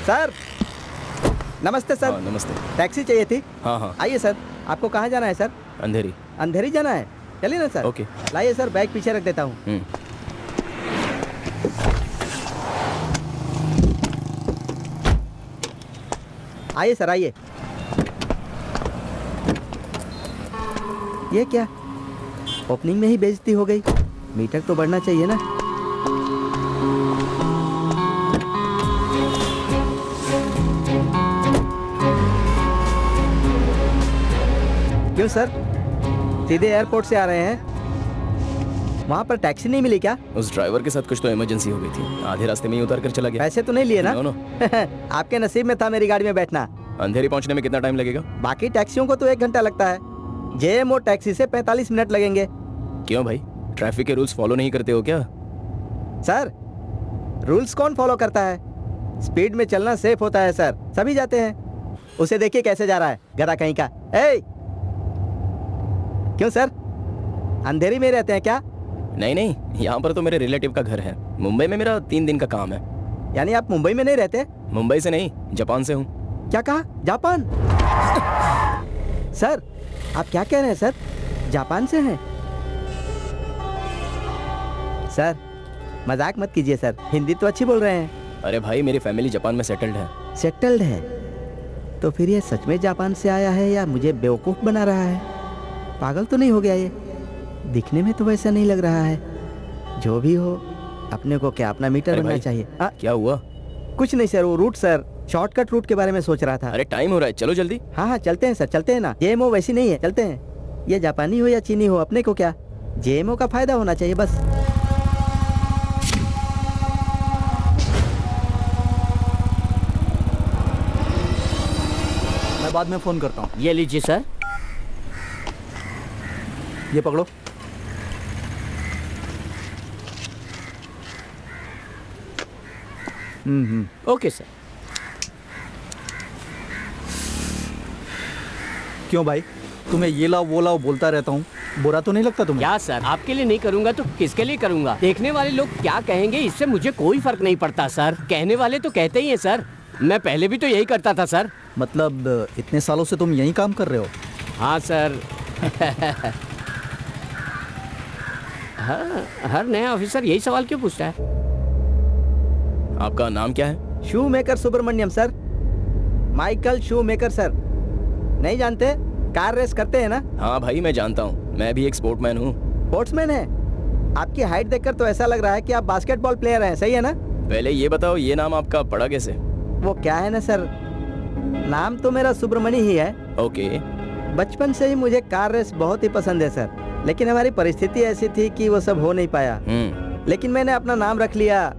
Sir नमस्ते sir. हाँ नमस्ते। टैक्सी चाहिए थी। हाँ हाँ आइए सर। आपको कहाँ जाना है सर? अंधेरी। अंधेरी जाना है, चलिए ना सर। ओके। लाइए सर, बैग पीछे रख देता हूँ। आइए सर आइए। ये क्या, ओपनिंग में ही बेइज्जती हो गई। मीटर तो बढ़ना चाहिए ना। क्यों सर, सीधे एयरपोर्ट से आ रहे हैं? वहाँ पर टैक्सी नहीं मिली क्या? उस ड्राइवर के साथ कुछ तो इमरजेंसी हो गई थी, आधे रास्ते में ही उतर कर चला गया। पैसे तो नहीं लिए ना? No no. आपके नसीब में था मेरी गाड़ी में बैठना। अंधेरी पहुंचने में कितना टाइम लगेगा? बाकी टैक्सियों को तो 1 घंटा लगता है, जेएमओ टैक्सी से 45 मिनट लगेंगे। क्यों भाई, ट्रैफिक के रूल्स फॉलो नहीं करते हो क्या? सर रूल्स कौन फॉलो करता है? स्पीड में चलना सेफ होता है सर, सभी जाते हैं। उसे देखिए कैसे जा रहा है, गधा कहीं का। ए! क्यों सर, अंधेरी में रहते हैं क्या? नहीं नहीं, यहाँ पर तो मेरे रिलेटिव का घर है। मुंबई में मेरा 3 दिन का काम है। यानी आप मुंबई में नहीं रहते? मुंबई से नहीं, जापान से हूँ। क्या कहा? जापान? सर आप क्या कह रहे हैं सर, जापान से हैं? सर मजाक मत कीजिए सर, हिंदी तो अच्छी बोल रहे हैं। अरे भाई, मेरी फैमिली जापान में सेटल्ड है। सेटल्ड है? तो फिर ये सच में जापान से आया है या मुझे बेवकूफ़ बना रहा है? पागल तो नहीं हो गया ये? दिखने में तो वैसा नहीं लग रहा है। जो भी हो, अपने को क्या अपना मीटर बनना चाहिए। क्या हुआ? कुछ नहीं सर, वो रूट सर, शॉर्टकट रूट के बारे में सोच रहा था। अरे टाइम हो रहा है, चलो जल्दी। हाँ हाँ चलते हैं सर, चलते हैं ना। जेएमओ वैसी नहीं है, चलते हैं। ये जापानी हो या चीनी हो, अपने को क्या, जेएमओ का फायदा होना चाहिए बस। मैं बाद में फोन करता हूँ। ये लीजिए सर। ये पकड़ो। Okay sir. क्यों भाई, तुम्हें ये लाओ वो लाओ बोलता रहता हूँ, बुरा तो नहीं लगता तुम्हें? क्या सर, आपके लिए नहीं करूंगा तो किसके लिए करूंगा? देखने वाले लोग क्या कहेंगे इससे मुझे कोई फर्क नहीं पड़ता सर। कहने वाले तो कहते ही हैं सर। मैं पहले भी तो यही करता था सर। मतलब इतने सालों से तुम यही काम कर रहे हो? हाँ सर। हर नया ऑफिसर यही सवाल क्यों पूछता है? आपका नाम क्या है? Shoemaker Subramanyam sir, Michael Schumacher sir. नहीं जानते? कार रेस करते हैं ना? हाँ भाई मैं जानता हूँ, मैं भी एक स्पोर्टमैन हूँ। स्पोर्ट्समैन है? आपकी हाइट देखकर तो ऐसा लग रहा है कि आप बास्केटबॉल प्लेयर हैं, सही है ना? पहले ये बताओ, ये नाम आपका पड़ा कैसे? वो क्या है ना सर, नाम तो मेरा सुब्रमण्य ही है। ओके। बचपन से ही मुझे कार रेस बहुत ही पसंद है सर, लेकिन हमारी परिस्थिति ऐसी थी कि वो सब हो नहीं पाया। लेकिन मैंने अपना नाम रख लिया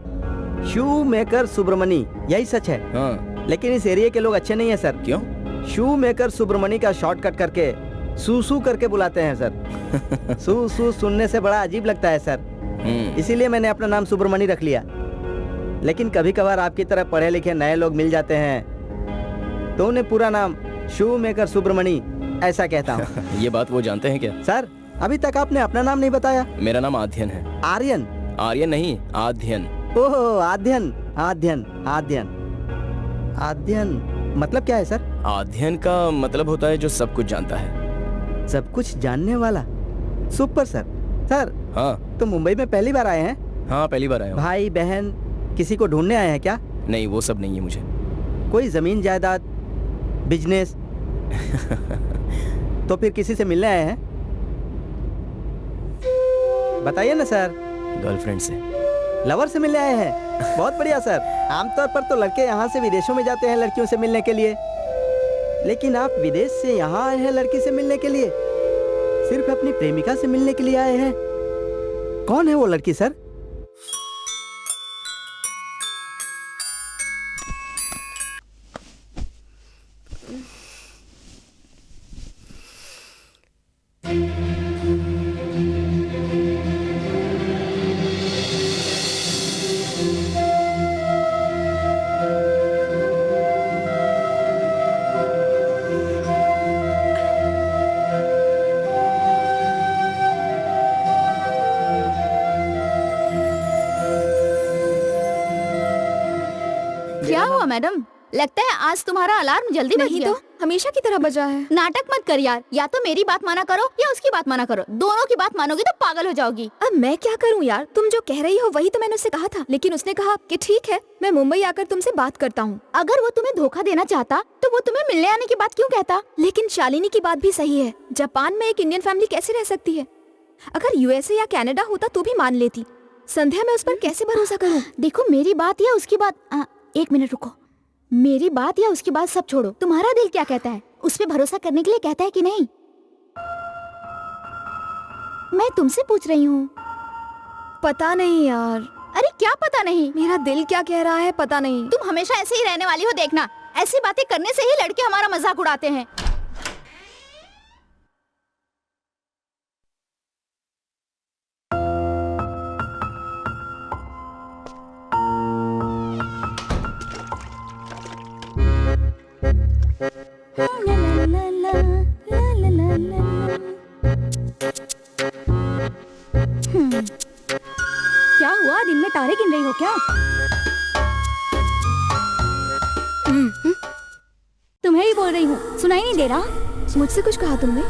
शू मेकर सुब्रमण्य, यही सच है। हाँ। लेकिन इस एरिया के लोग अच्छे नहीं है सर। क्यों? शू मेकर सुब्रमण्य का शॉर्टकट करके सूसू करके बुलाते हैं सर। सूसू सुनने से बड़ा अजीब लगता है सर, इसीलिए मैंने अपना नाम सुब्रमण्य रख लिया। लेकिन कभी कभार आपकी तरह पढ़े लिखे नए लोग मिल जाते हैं तो उन्हें पूरा नाम शू मेकर सुब्रमण्य ऐसा कहता हूँ। ये बात वो जानते हैं क्या? सर अभी तक आपने अपना नाम नहीं बताया। मेरा नाम आध्यन है। आर्यन? आर्यन नहीं, आध्यन। ओह आध्यन, आध्यन आध्यन आध्यन मतलब क्या है सर? आध्यन का मतलब होता है जो सब कुछ जानता है। सब कुछ जानने वाला? Super sir. सर हाँ। तो मुंबई में पहली बार आए हैं? हाँ पहली बार आया हूँ। भाई बहन किसी को ढूंढने आए हैं क्या? नहीं वो सब नहीं है मुझे। कोई जमीन जायदाद, बिजनेस? तो फिर किसी से मिलने आए हैं? बताइए ना सर। गर्लफ्रेंड से। लवर से मिलने आए हैं? बहुत बढ़िया सर। आमतौर पर तो लड़के यहाँ से विदेशों में जाते हैं लड़कियों से मिलने के लिए, लेकिन आप विदेश से यहाँ आए हैं लड़की से मिलने के लिए? सिर्फ अपनी प्रेमिका से मिलने के लिए आए हैं? कौन है वो लड़की सर? क्या हुआ मैडम? लगता है आज तुम्हारा अलार्म जल्दी बज नहीं गया। तो हमेशा की तरह बजा है। नाटक मत कर यार, या तो मेरी बात माना करो या उसकी बात माना करो। दोनों की बात मानोगी तो पागल हो जाओगी। अब मैं क्या करूं यार, तुम जो कह रही हो वही तो मैंने उससे कहा था, लेकिन उसने कहा कि ठीक है मैं मुंबई आकर तुमसे बात करता हूँ। अगर वो तुम्हें धोखा देना चाहता तो वो तुम्हें मिलने आने की बात क्यों कहता? लेकिन शालिनी की बात भी सही है, जापान में एक इंडियन फैमिली कैसे रह सकती है? अगर यूएसए या कनाडा होता तो भी मान लेती। संध्या, मैं उस पर कैसे भरोसा करूं? देखो मेरी बात या उसकी बात, एक मिनट रुको। मेरी बात या उसकी बात सब छोड़ो, तुम्हारा दिल क्या कहता है? उस पे भरोसा करने के लिए कहता है कि नहीं? मैं तुमसे पूछ रही हूँ। पता नहीं यार। अरे क्या पता नहीं? मेरा दिल क्या कह रहा है पता नहीं। तुम हमेशा ऐसे ही रहने वाली हो, देखना। ऐसी बातें करने से ही लड़के हमारा मजाक उड़ाते हैं। क्या हुआ, दिन में तारे गिन रही हो क्या? तुम्हें ही बोल रही हूँ, सुनाई नहीं दे रहा? मुझसे कुछ कहा तुमने?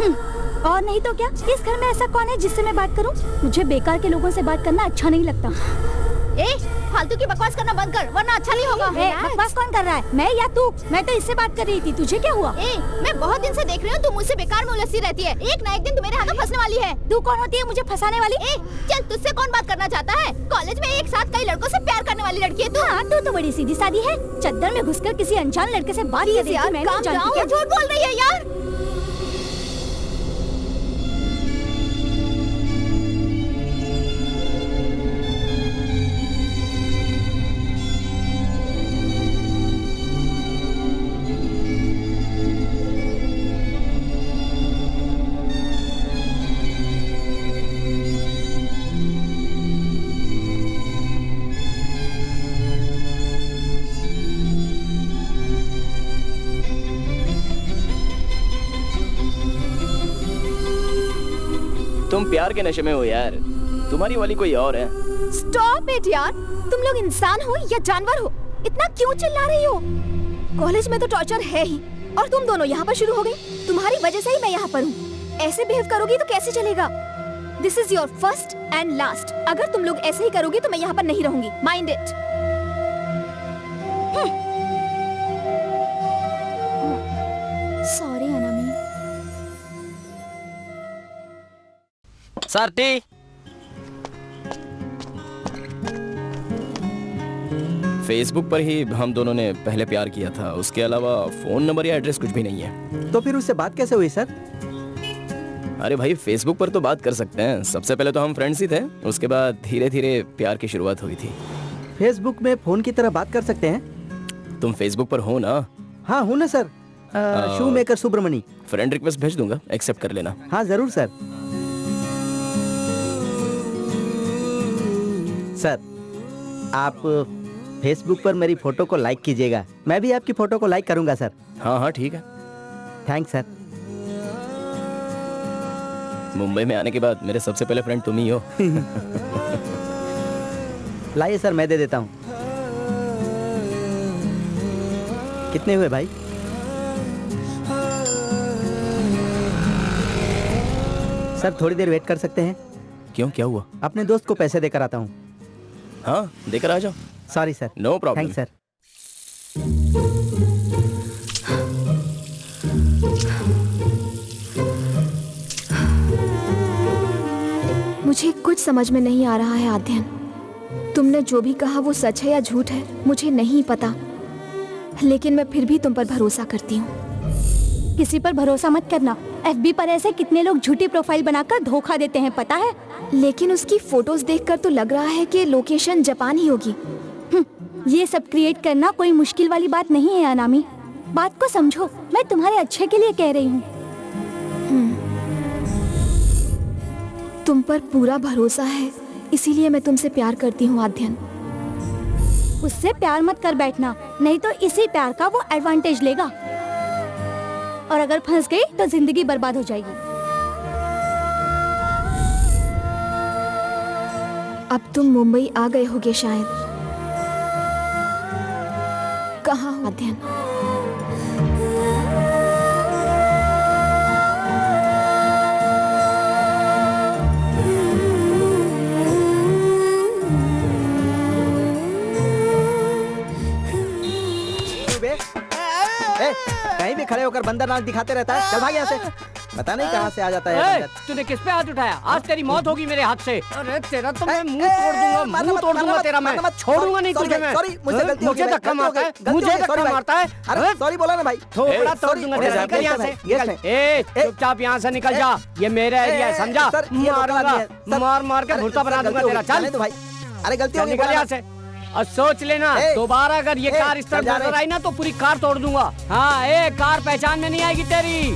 और नहीं तो क्या, इस घर में ऐसा कौन है जिससे मैं बात करूँ? मुझे बेकार के लोगों से बात करना अच्छा नहीं लगता। फालतू की बकवास करना बंद कर, वरना अच्छा नहीं होगा। बकवास कौन कर रहा है, मैं या तू? मैं तो इससे बात कर रही थी, तुझे क्या हुआ? मैं बहुत दिन से देख रही हूँ तुम मुझसे बेकार में उलझती रहती है। एक ना एक दिन तू मेरे हाथों फंसने वाली है। तू कौन होती है मुझे फंसाने वाली? चल, तुझसे कौन बात करना चाहता है? कॉलेज में एक साथ कई लड़कों से प्यार करने वाली लड़की है तू। हाँ, तू तो बड़ी सीधी सादी है। चद्दर में घुसकर किसी अनजान लड़के से बात कर रही थी, मैं नहीं जानती क्या? झूठ बोल रही है यार। तुम प्यार के नशे में हो यार, तुम्हारी वाली कोई और है। स्टॉप इट यार, तुम लोग इंसान हो या जानवर हो? इतना क्यों चिल्ला रही हो? कॉलेज में तो टॉर्चर है ही, और तुम दोनों यहाँ पर शुरू हो गई। तुम्हारी वजह से ही मैं यहाँ पर हूँ। ऐसे बिहेव करोगी तो कैसे चलेगा? This is your first and last. अगर तुम लोग ऐसे ही करोगे तो मैं यहाँ पर नहीं रहूंगी। Mind it. Sorry Anami. Sir टी। फेसबुक पर ही हम दोनों ने पहले प्यार किया था, उसके अलावा फोन नंबर या एड्रेस कुछ भी नहीं है। तो फिर उससे बात कैसे हुई सर? अरे भाई, फेसबुक पर तो बात कर सकते हैं। सबसे पहले तो हम फ्रेंड्स ही थे, उसके बाद धीरे धीरे प्यार की शुरुआत हुई थी। फेसबुक में फोन की तरह बात कर सकते हैं? तुम फेसबुक पर हो ना? हाँ हूँ ना सर। शू मेकर सुब्रमणी। फ्रेंड रिक्वेस्ट भेज दूंगा, एक्सेप्ट कर लेना। हाँ जरूर सर। सर, आप फेसबुक पर मेरी फोटो को लाइक कीजिएगा, मैं भी आपकी फोटो को लाइक करूंगा सर। हाँ हाँ ठीक है। Thanks sir. मुंबई में आने के बाद मेरे सबसे पहले फ्रेंड तुम ही हो। लाइए सर, मैं दे देता हूँ। कितने हुए भाई? सर थोड़ी देर वेट कर सकते हैं? क्यों, क्या हुआ? अपने दोस्त को पैसे देकर आता हूँ। हाँ, देकर आ जाओ। Sorry sir. No problem. Thanks sir. मुझे कुछ समझ में नहीं आ रहा है आध्यन। तुमने जो भी कहा वो सच है या झूठ है मुझे नहीं पता, लेकिन मैं फिर भी तुम पर भरोसा करती हूँ। किसी पर भरोसा मत करना। FB पर ऐसे कितने लोग झूठी प्रोफाइल बनाकर धोखा देते हैं, पता है? लेकिन उसकी फोटोज देखकर तो लग रहा है कि लोकेशन जापान ही होगी। ये सब क्रिएट करना कोई मुश्किल वाली बात नहीं है अनामी। बात को समझो, मैं तुम्हारे अच्छे के लिए कह रही हूँ। तुम पर पूरा भरोसा है, इसीलिए मैं तुमसे प्यार करती हूँ आध्यन। उससे प्यार मत कर बैठना, नहीं तो इसी प्यार का वो एडवांटेज लेगा, और अगर फंस गई तो जिंदगी बर्बाद हो जाएगी। अब तुम मुंबई आ गए होगे शायद। कहाँ हो अध्ययन? कहीं भी खड़े होकर बंदर नाच दिखाते रहता है। चल भाग यहाँ से। पता नहीं कहाँ से आ जाता है ए, बंदर। तूने किस पे हाथ उठाया? आज तेरी मौत होगी मेरे हाथ से। अरे तेरा तो मैं मुंह तोड़ दूंगा, मुंह तोड़ दूंगा तेरा मैं। छोड़ूंगा नहीं तुझे मैं। मुझे धक्का मारता है, मुझे धक्का मारता है। अरे सॉरी बोला ना भाई। थोड़ा तोड़ दूंगा तेरा। निकल यहाँ से, निकल। ए, चुपचाप यहाँ से निकल जा। ये मेरा एरिया है, समझा? मारूंगा, मार मार के भुट्टा बना दूंगा तेरा। चल तो भाई। अरे गलती हो गई, निकल यहाँ से। और सोच लेना, दोबारा अगर ये कार इस तरफ नजर आई ना तो पूरी कार तोड़ दूंगा। हाँ, ए कार पहचान में नहीं आएगी तेरी।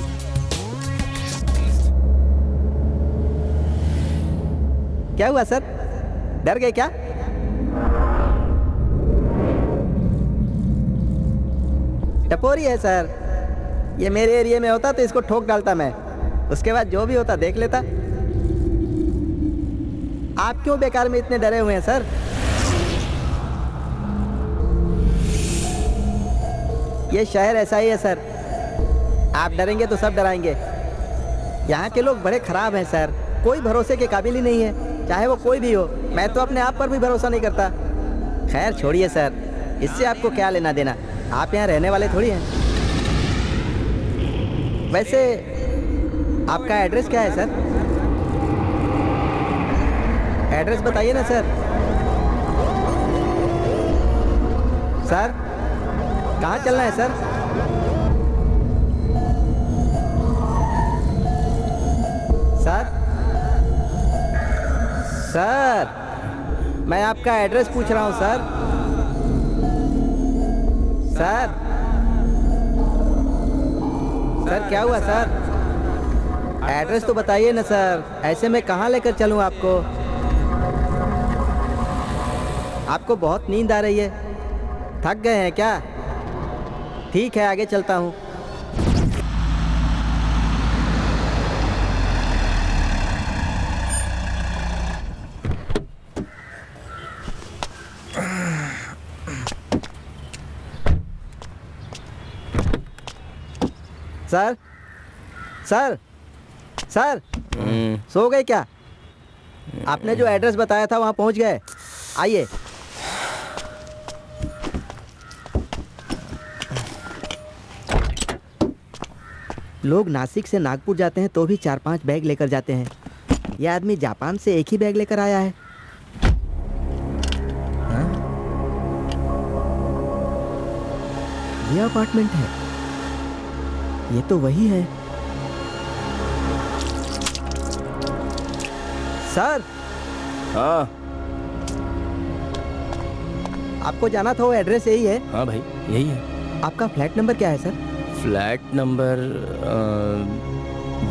क्या हुआ सर? डर गए क्या? टपोरी है सर। ये मेरे एरिया में होता तो इसको ठोक डालता मैं। उसके बाद जो भी होता देख लेता। आप क्यों बेकार में इतने डरे हुए हैं सर? ये शहर ऐसा ही है सर। आप डरेंगे तो सब डराएंगे। यहाँ के लोग बड़े खराब हैं सर। कोई भरोसे के काबिल ही नहीं है, चाहे वो कोई भी हो। मैं तो अपने आप पर भी भरोसा नहीं करता। खैर छोड़िए सर, इससे आपको क्या लेना देना? आप यहाँ रहने वाले थोड़ी हैं। वैसे आपका एड्रेस क्या है सर? एड्रेस बताइए ना सर। सर कहाँ चलना है सर? सर सर मैं आपका एड्रेस पूछ रहा हूँ सर। सर सर क्या हुआ सर? एड्रेस तो बताइए ना सर। ऐसे में कहाँ लेकर चलूँ आपको? आपको बहुत नींद आ रही है, थक गए हैं क्या? ठीक है आगे चलता हूँ। सर सर सर सो गए क्या? आपने जो एड्रेस बताया था वहाँ पहुँच गए? आइए। लोग नासिक से नागपुर जाते हैं तो भी 4-5 बैग लेकर जाते हैं। यह आदमी जापान से एक ही बैग लेकर आया है। हाँ? यह अपार्टमेंट है। ये तो वही है। सर हाँ आपको जाना था वो एड्रेस यही है? हाँ भाई यही है। आपका फ्लैट नंबर क्या है सर? फ्लैट नंबर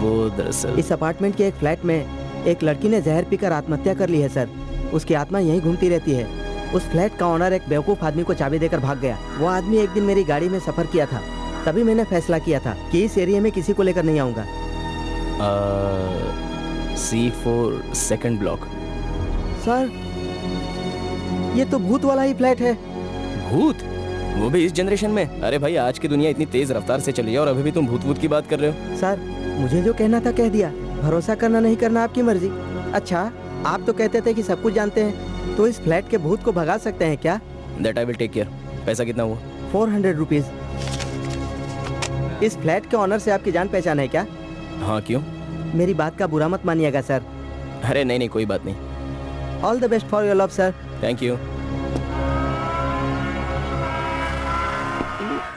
वो दरअसल इस अपार्टमेंट के एक फ्लैट में एक लड़की ने जहर पीकर आत्महत्या कर ली है सर। उसकी आत्मा यहीं घूमती रहती है। उस फ्लैट का ओनर एक बेवकूफ़ आदमी को चाबी देकर भाग गया। वो आदमी एक दिन मेरी गाड़ी में सफ़र किया था, तभी मैंने फैसला किया था कि इस एरिया में किसी को लेकर नहीं आऊँगा। C4 second block. सर ये तो भूत वाला ही फ्लैट है। भूत? वो भी इस जनरेशन में? अरे भाई आज की दुनिया इतनी तेज रफ्तार से चली है और अभी भी तुम भूत की बात कर रहे हो। सर मुझे जो कहना था कह दिया। भरोसा करना नहीं करना आपकी मर्जी। अच्छा आप तो कहते थे कि सब कुछ जानते हैं, तो इस फ्लैट के भूत को भगा सकते हैं क्या? That I will take care. पैसा कितना हुआ? 400 रुपीज़। इस फ्लैट के ऑनर से आपकी जान पहचान है क्या? हाँ क्यों? मेरी बात का बुरा मत मानिएगा सर। अरे नहीं कोई बात नहीं। All the best for your love sir. Thank you.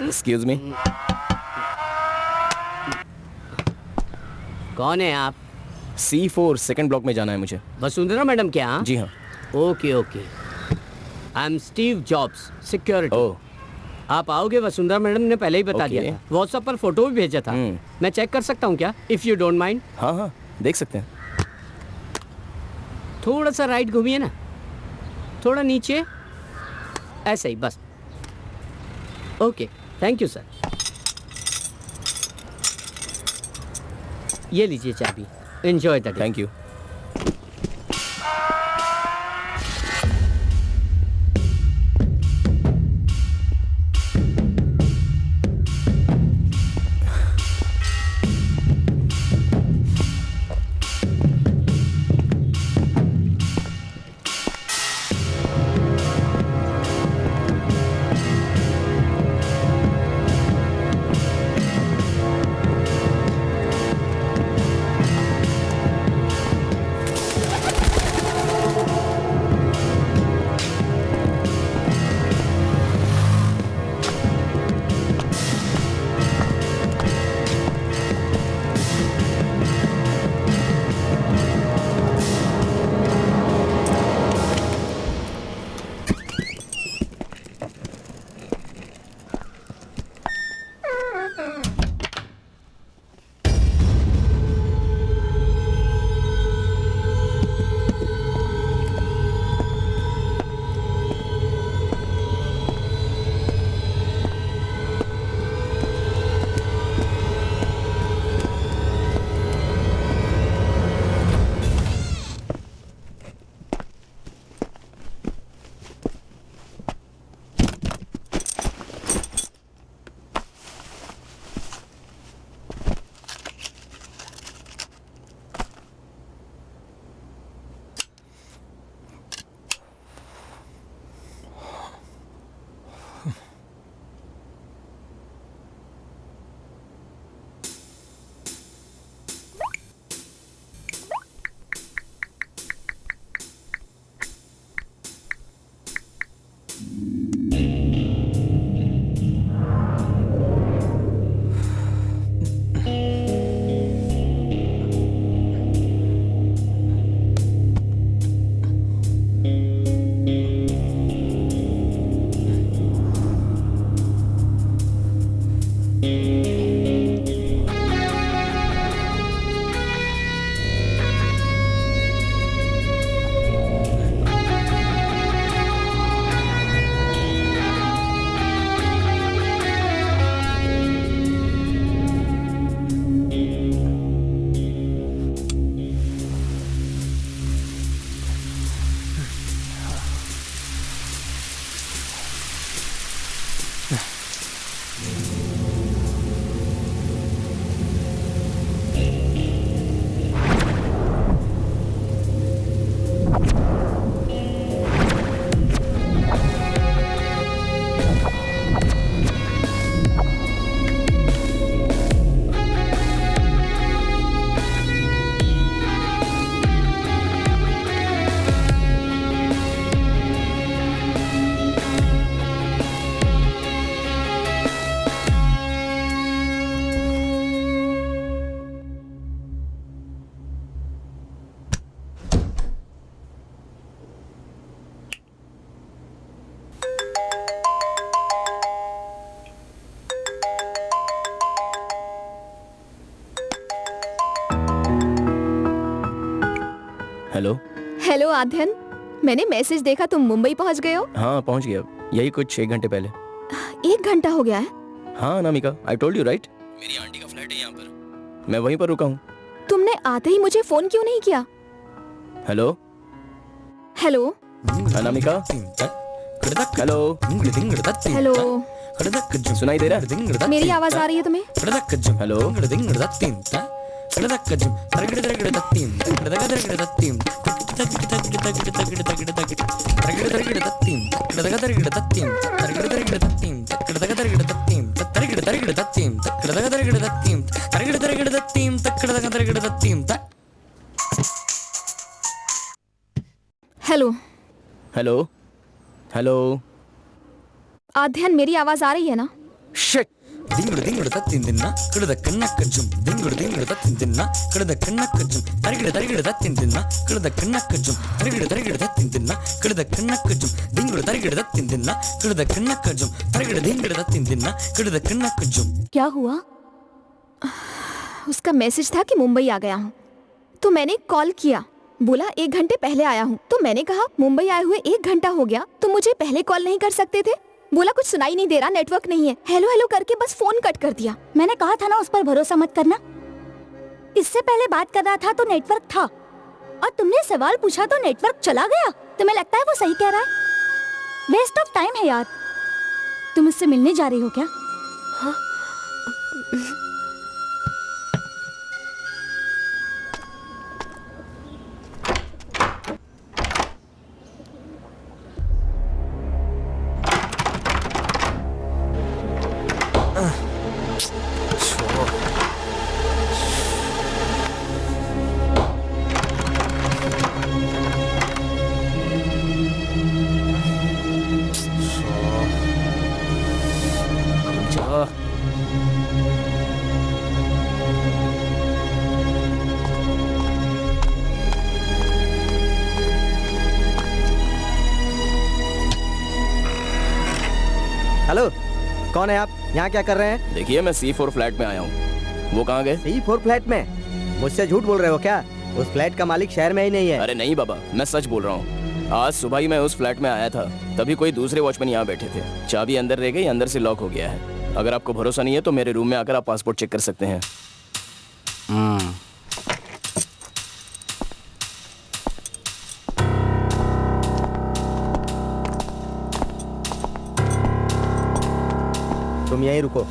Excuse me. कौन है आप? C4 सेकंड ब्लॉक में जाना है मुझे। वसुंधरा मैडम क्या? जी हाँ। Okay okay. I am Steve Jobs, security. Oh आप आओगे वसुंधरा मैडम ने पहले ही बता Okay. दिया था। व्हाट्सएप पर फोटो भी भेजा था। मैं चेक कर सकता हूँ क्या? If you don't mind. हाँ देख सकते हैं। थोड़ा सा राइट घूमिए ना, थोड़ा नीचे, ऐसे ही बस। Okay thank you sir. ये लीजिए चाबी। Enjoy the day. Thank you. Hello. Hello Aadhyan, मैंने मैसेज देखा तुम मुंबई पहुंच गए हो। हाँ पहुंच गया, यही कुछ 1 घंटे पहले। 1 घंटा हो गया है। हाँ Anamika, I told you right, मेरी आंटी का फ्लैट है यहाँ पर, मैं वहीं पर रुका हूँ। तुमने आते ही मुझे फोन क्यों नहीं किया? Hello hello Anamika, hello hello, सुनाई दे रहा? मेरी आवाज आ रही है तुम्हें? Hello hello hello hello. Aadhyan, मेरी आवाज आ रही है ना? शिट, ದಿಂಗುಡು ದಿಂಗುಡು ತತ್ತಿಂದಿನ್ನ ಕಡದ ಕಣ್ಣ ಕಜ್ಜುಂ ದಿಂಗುಡು ದಿಂಗುಡು ತತ್ತಿಂದಿನ್ನ ಕಡದ ಕಣ್ಣ ಕಜ್ಜುಂ ತರಗಿಡ ತರಗಿಡ ತತ್ತಿಂದಿನ್ನ ಕಡದ ಕಣ್ಣ ಕಜ್ಜುಂ ತರಗಿಡ ತರಗಿಡ ತತ್ತಿಂದಿನ್ನ ಕಡದ ಕಣ್ಣ ಕಜ್ಜುಂ ದಿಂಗುಡು ತರಗಿಡ ತತ್ತಿಂದಿನ್ನ ಕಡದ ಕಣ್ಣ ಕಜ್ಜುಂ ತರಗಿಡ ದಿಂಗಿಡ ತತ್ತಿಂದಿನ್ನ ಕಡದ ಕಣ್ಣ ಕಜ್ಜುಂ। क्या हुआ? उसका मैसेज था कि मुंबई आ गया हूँ, तो मैंने कॉल किया, बोला 1 घंटे पहले आया हूँ। तो मैंने कहा मुंबई आए हुए 1 घंटा हो गया, तो मुझे पहले कॉल नहीं कर सकते थे? बोला कुछ सुनाई नहीं दे रहा, नेटवर्क नहीं है। हेलो हेलो करके बस फोन कट कर दिया। मैंने कहा था ना उस पर भरोसा मत करना। इससे पहले बात कर रहा था तो नेटवर्क था, और तुमने सवाल पूछा तो नेटवर्क चला गया। तुम्हें लगता है वो सही कह रहा है? वेस्ट ऑफ टाइम है यार। तुम उससे मिलने जा रही हो क्या? हाँ? हेलो, कौन है आप? यहाँ क्या कर रहे हैं? देखिए मैं C4 फ्लैट में आया हूँ। वो कहाँ गए? C4 फ्लैट में? मुझसे झूठ बोल रहे हो क्या? उस फ्लैट का मालिक शहर में ही नहीं है। अरे नहीं बाबा, मैं सच बोल रहा हूँ। आज सुबह ही मैं उस फ्लैट में आया था, तभी कोई दूसरे वॉचमैन यहाँ बैठे थे। चाबी अंदर रह गई, अंदर से लॉक हो गया है। अगर आपको भरोसा नहीं है तो मेरे रूम में आकर आप पासपोर्ट चेक कर सकते हैं। तुम यहीं रुको।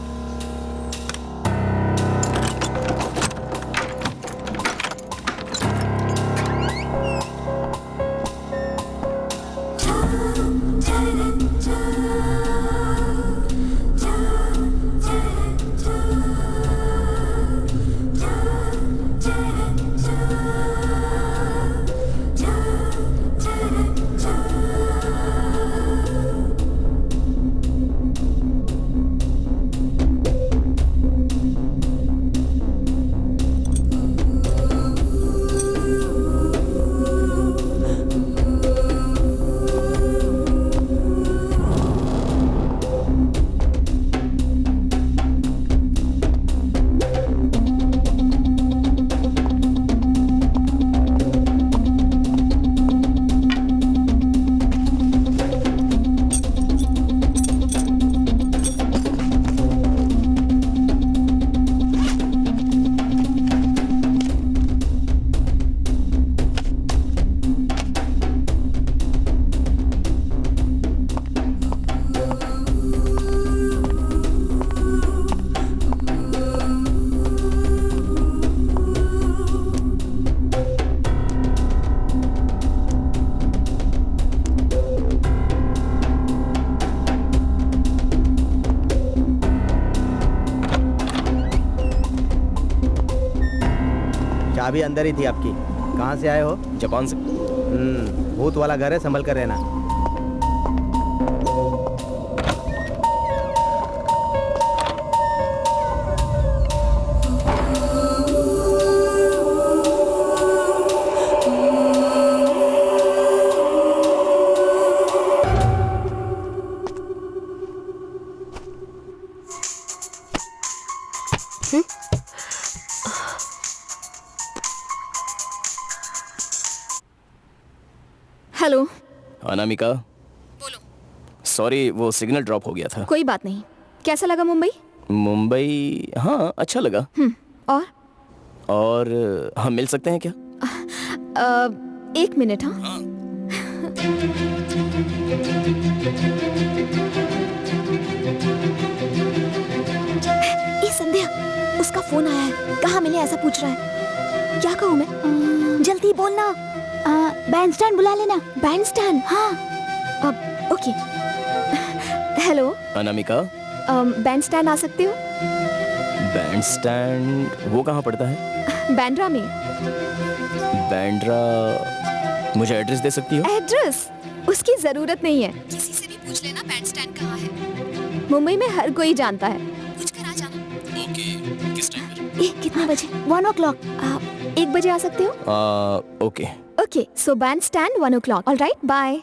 चाबी अंदर ही थी आपकी। कहाँ से आए हो? जापान से। भूत वाला घर है, संभल कर रहना। हेलो। अनामिका, बोलो। सॉरी, वो सिग्नल ड्रॉप हो गया था। कोई बात नहीं। कैसा लगा मुंबई? मुंबई, हाँ अच्छा लगा। और हम मिल सकते हैं क्या? 1 मिनट। हाँ ये संध्या, उसका फोन आया है। कहाँ मिले ऐसा पूछ रहा है। क्या कहूँ मैं? जल्दी बोलना। बैंड स्टैंड बुला लेना। Band stand? हाँ। अब okay. Hello Anamika, band stand आ सकते हो? बैंड स्टैंड वो कहाँ पड़ता है? बैंड्रा में। बैंड्रा, मुझे एड्रेस दे सकती हो? एड्रेस? उसकी जरूरत नहीं है। किसी से भी पूछ लेना बैंड स्टैंड कहाँ है। मुंबई में हर कोई जानता है। पूछ कर आ जाना। ओके, किस टाइम पर? कितने बजे? 1 o'clock। 1 बजे आ सकते हो? Okay. Okay, so band stand 1 o'clock। Alright, bye.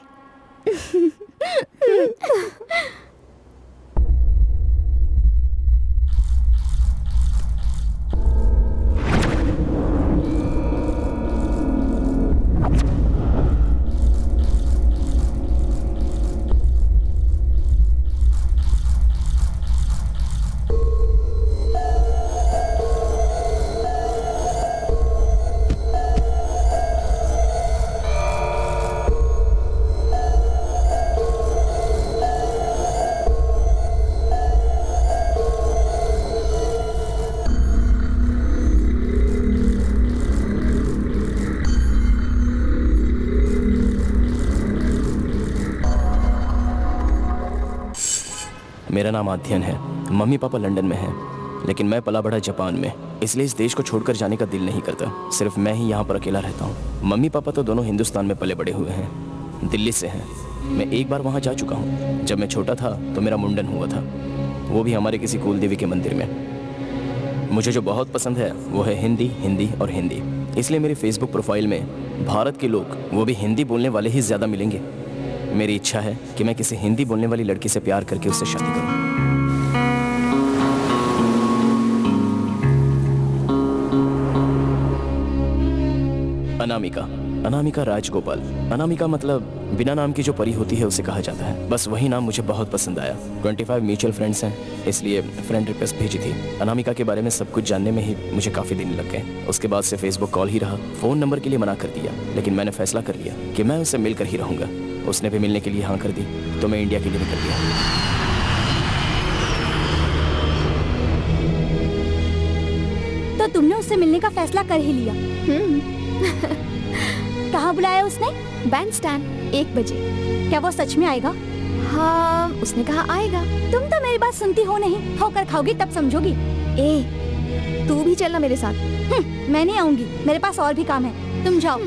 मेरा नाम आध्यन है। मम्मी पापा लंदन में हैं, लेकिन मैं पला बड़ा जापान में, इसलिए इस देश को छोड़कर जाने का दिल नहीं करता। सिर्फ मैं ही यहाँ पर अकेला रहता हूँ। मम्मी पापा तो दोनों हिंदुस्तान में पले बड़े हुए हैं, दिल्ली से हैं। मैं एक बार वहाँ जा चुका हूँ। जब मैं छोटा था तो मेरा मुंडन हुआ था, वो भी हमारे किसी कुल देवी के मंदिर में। मुझे जो बहुत पसंद है वो है हिंदी, हिंदी और हिंदी। इसलिए मेरी फेसबुक प्रोफाइल में भारत के लोग, वो भी हिंदी बोलने वाले ही ज़्यादा मिलेंगे। मेरी इच्छा है कि मैं किसी हिंदी बोलने वाली लड़की से प्यार करके उससे शादी करूं। अनामिका, अनामिका राजगोपाल। अनामिका मतलब बिना नाम की जो परी होती है उसे कहा जाता है। बस वही नाम मुझे बहुत पसंद आया। 25 म्यूचुअल फ्रेंड्स हैं, इसलिए फ्रेंड रिक्वेस्ट भेजी थी। अनामिका के बारे में सब कुछ जानने में ही मुझे काफ़ी दिन लग गए। उसके बाद से फेसबुक कॉल ही रहा। फ़ोन नंबर के लिए मना कर दिया, लेकिन मैंने फैसला कर लिया कि मैं उससे मिलकर ही रहूँगा। उसने भी मिलने के लिए हाँ कर दी, तो मैं इंडिया के लिए निकल गया। तो तुमने उससे मिलने का फैसला कर ही लिया? कहाँ बुलाया उसने? बैंड स्टैंड 1 बजे। क्या वो सच में आएगा? हाँ, उसने कहा आएगा। तुम तो मेरी बात सुनती हो नहीं। होकर खाओगी तब समझोगी। तू भी चलना मेरे साथ। मैं नहीं आऊंगी, मेरे पास और भी काम है। तुम जाओ।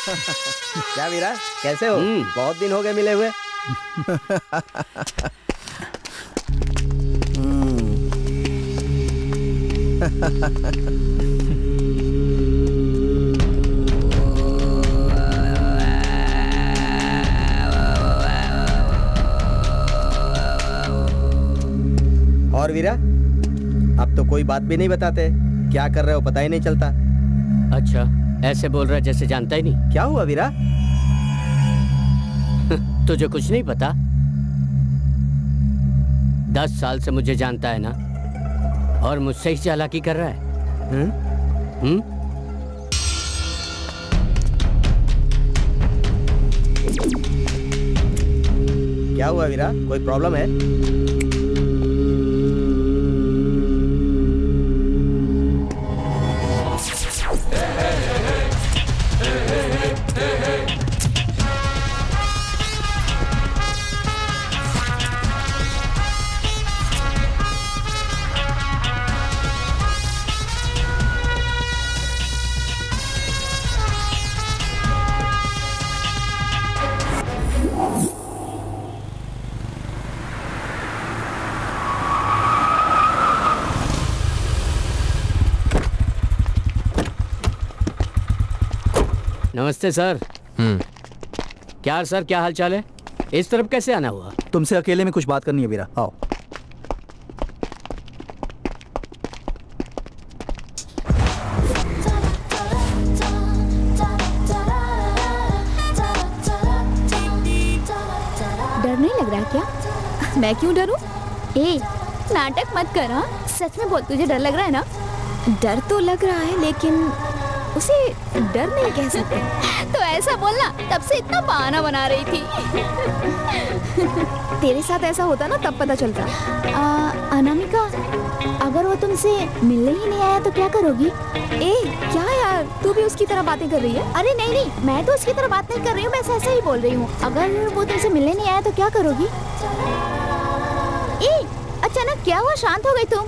क्या वीरा, कैसे हो? बहुत दिन हो गए मिले हुए। और वीरा, अब तो कोई बात भी नहीं बताते, क्या कर रहे हो पता ही नहीं चलता। अच्छा, ऐसे बोल रहा है जैसे जानता ही नहीं। क्या हुआ वीरा? तुझे कुछ नहीं पता? 10 साल से मुझे जानता है ना, और मुझसे ही चालाकी कर रहा है। क्या हुआ वीरा, कोई प्रॉब्लम है? नमस्ते सर। क्या सर, क्या हाल चाल है? इस तरफ कैसे आना हुआ? तुमसे अकेले में कुछ बात करनी है वीरा, आओ। डर नहीं लग रहा है क्या? मैं क्यों डरूं? ए, नाटक मत कर। हाँ, सच में बोल, तुझे डर लग रहा है ना? डर तो लग रहा है, लेकिन उसे डर नहीं कह सकते। तो ऐसा बोलना, तब से इतना बहाना बना रही थी। तेरे साथ ऐसा होता ना, तब पता चलता। अनामिका, अगर वो तुमसे मिलने ही नहीं आया तो क्या करोगी? ए, क्या यार, तू भी उसकी तरह बातें कर रही है? अरे नहीं नहीं, मैं तो उसकी तरह बात नहीं कर रही हूँ, मैं ऐसे ही बोल रही हूँ। अगर वो तुमसे मिलने नहीं आया तो क्या करोगी? ए, अचानक क्या हुआ, शांत हो गई तुम?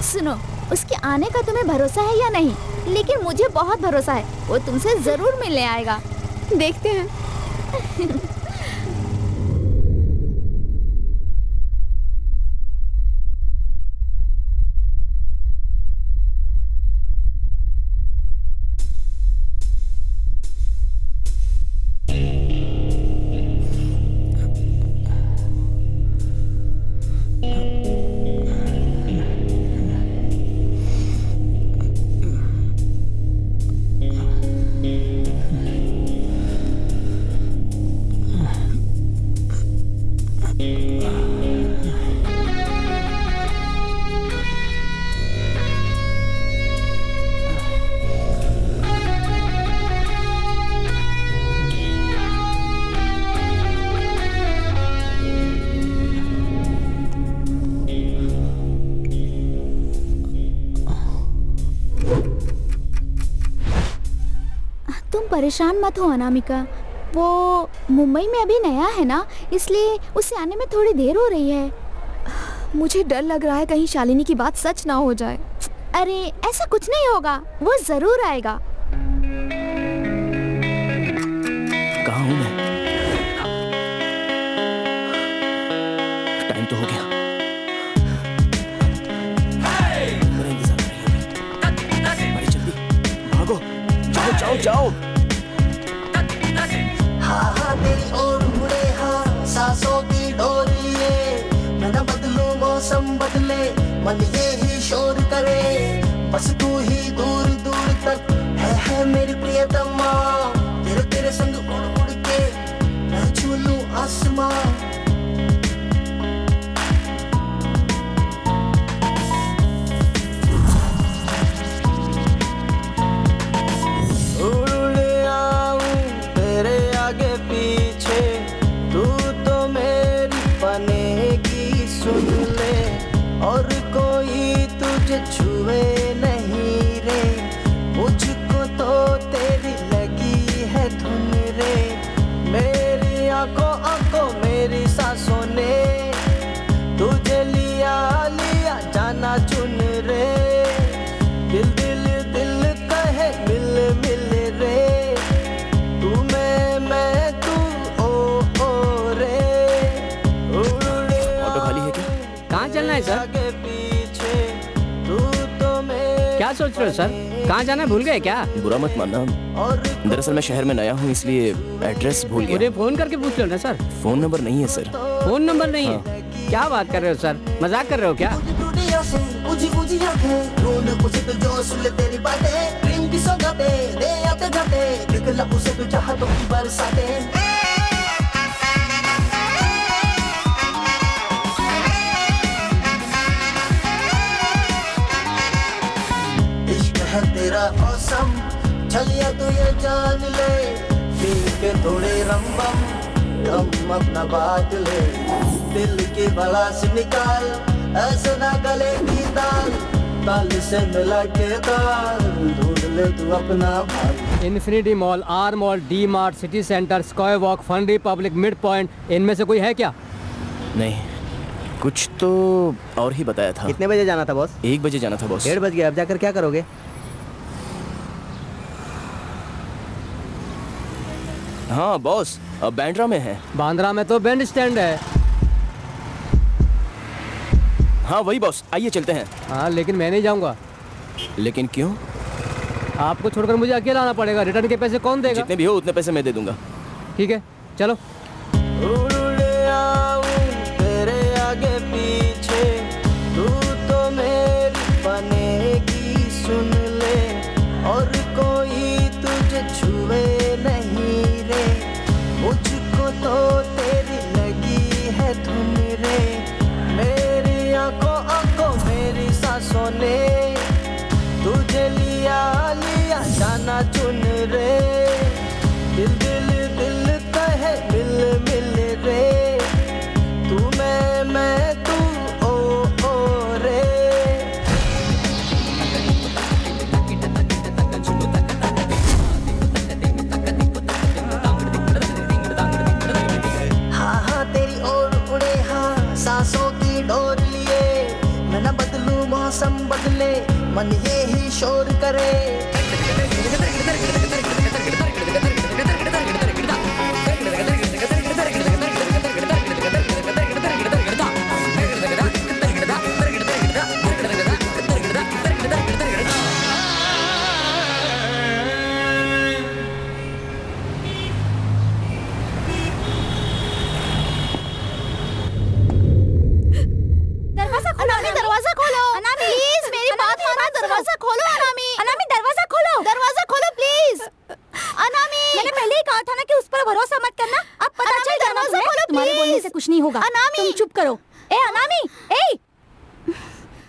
सुनो, उसके आने का तुम्हें भरोसा है या नहीं? लेकिन मुझे बहुत भरोसा है, वो तुमसे जरूर मिलने आएगा। देखते हैं। परेशान मत हो अनामिका, वो मुंबई में अभी नया है ना, इसलिए उसे आने में थोड़ी देर हो रही है। मुझे डर लग रहा है कहीं शालिनी की बात सच ना हो जाए। अरे ऐसा कुछ नहीं होगा, वो जरूर आएगा। कहाँ हूँ मैं? टाइम तो हो गया। मेरा इंतजार कर रही है। जल्दी भागो, जाओ जाओ जाओ। हाँ तेरी ओर मुड़े, हाँ सांसों की डोरी ये, मैं न बदलूं मौसम बदले, मन ये ही शोर करे, बस तू ही दूर दूर तक है मेरी प्रियतमा, तेरे तेरे संग उड़ उड़ के मैं छू लूं आसमां। और कोई तुझे छुए नहीं रे, मुझको तो तेरी लगी है धुन रे, मेरी आंखों आंखों मेरी सांसों ने तुझे लिया लिया जाना चुन रे, दिल दिल दिल कहे मिल मिल रे, है सर? क्या सोच रहे हो सर? कहाँ जाना है, भूल गए क्या? बुरा मत मानना, दरअसल मैं शहर में नया हूँ इसलिए एड्रेस भूल मुझे गया। फोन करके पूछ लो ना सर। फोन नंबर नहीं है सर। फोन नंबर नहीं है? क्या बात कर रहे हो सर, मजाक कर रहे हो क्या? बुझी बुझी आंखें ढूंढ कुछ तो जो सुन ले तेरी बातें, प्रेम की सौगातें दे आते जाते, दिखला उसे तो चाहतों की बरसातें। इश्क है तेरा औसम, चलिया तू ये जान ले, पी के थोड़े रंबम हम अपना बात ले, दिल की बला से निकाल ऐसे ना गले की दाल, ताल से मिला के ताल ढूंढ ले तू अपना भाग। Infinity mall, R mall, D mart, city centre, square walk, fun republic, mid point, इनमें से कोई है क्या? नहीं, कुछ तो और ही बताया था। कितने बजे जाना था बॉस? 1 बजे जाना था बॉस। 1:30 बज गया, अब जाकर क्या करोगे? हाँ बॉस, अब बांद्रा में है। बांद्रा में तो बैंड स्टैंड है। हाँ वही बॉस, आइए चलते हैं। हाँ लेकिन मैं नहीं जाऊंगा। लेकिन क्यों? आपको छोड़कर मुझे अकेला आना पड़ेगा, रिटर्न के पैसे कौन देगा? जितने भी हो उतने पैसे मैं दे दूंगा। ठीक है चलो। उड़े आऊं तेरे आगे पीछे, तू तो मेरी बनेगी सुन ले, और कोई तुझे छुए नहीं रे, मुझको तो तेरी लगी है धुन रे, मेरी आंखों मेरी सांसों ने तुझे लिया लिया जाना चुन रे, दिल दिल दिल कहे मिल मिल रे, तू मैं तू ओ रे। हाँ हाँ तेरी ओर उड़े हाँ सांसों की डोर लिए, मैं न बदलूं मौसम बदले, मन ये ही शोर करे। दरवाजा खोलो अनामी, दरवाजा खोलो अनामी, प्लीज मेरी बात मानो, दरवाजा खोलो अनामी। अनामी दरवाजा खोलो, दरवाजा खोलो प्लीज। अनामी मैंने पहले ही कहा था ना कि उस पर भरोसा मत करना, अब पता चल जाना तुम्हें, तुम्हारे बोलने से कुछ नहीं होगा। अनामी तुम चुप करो। ए अनामी, ए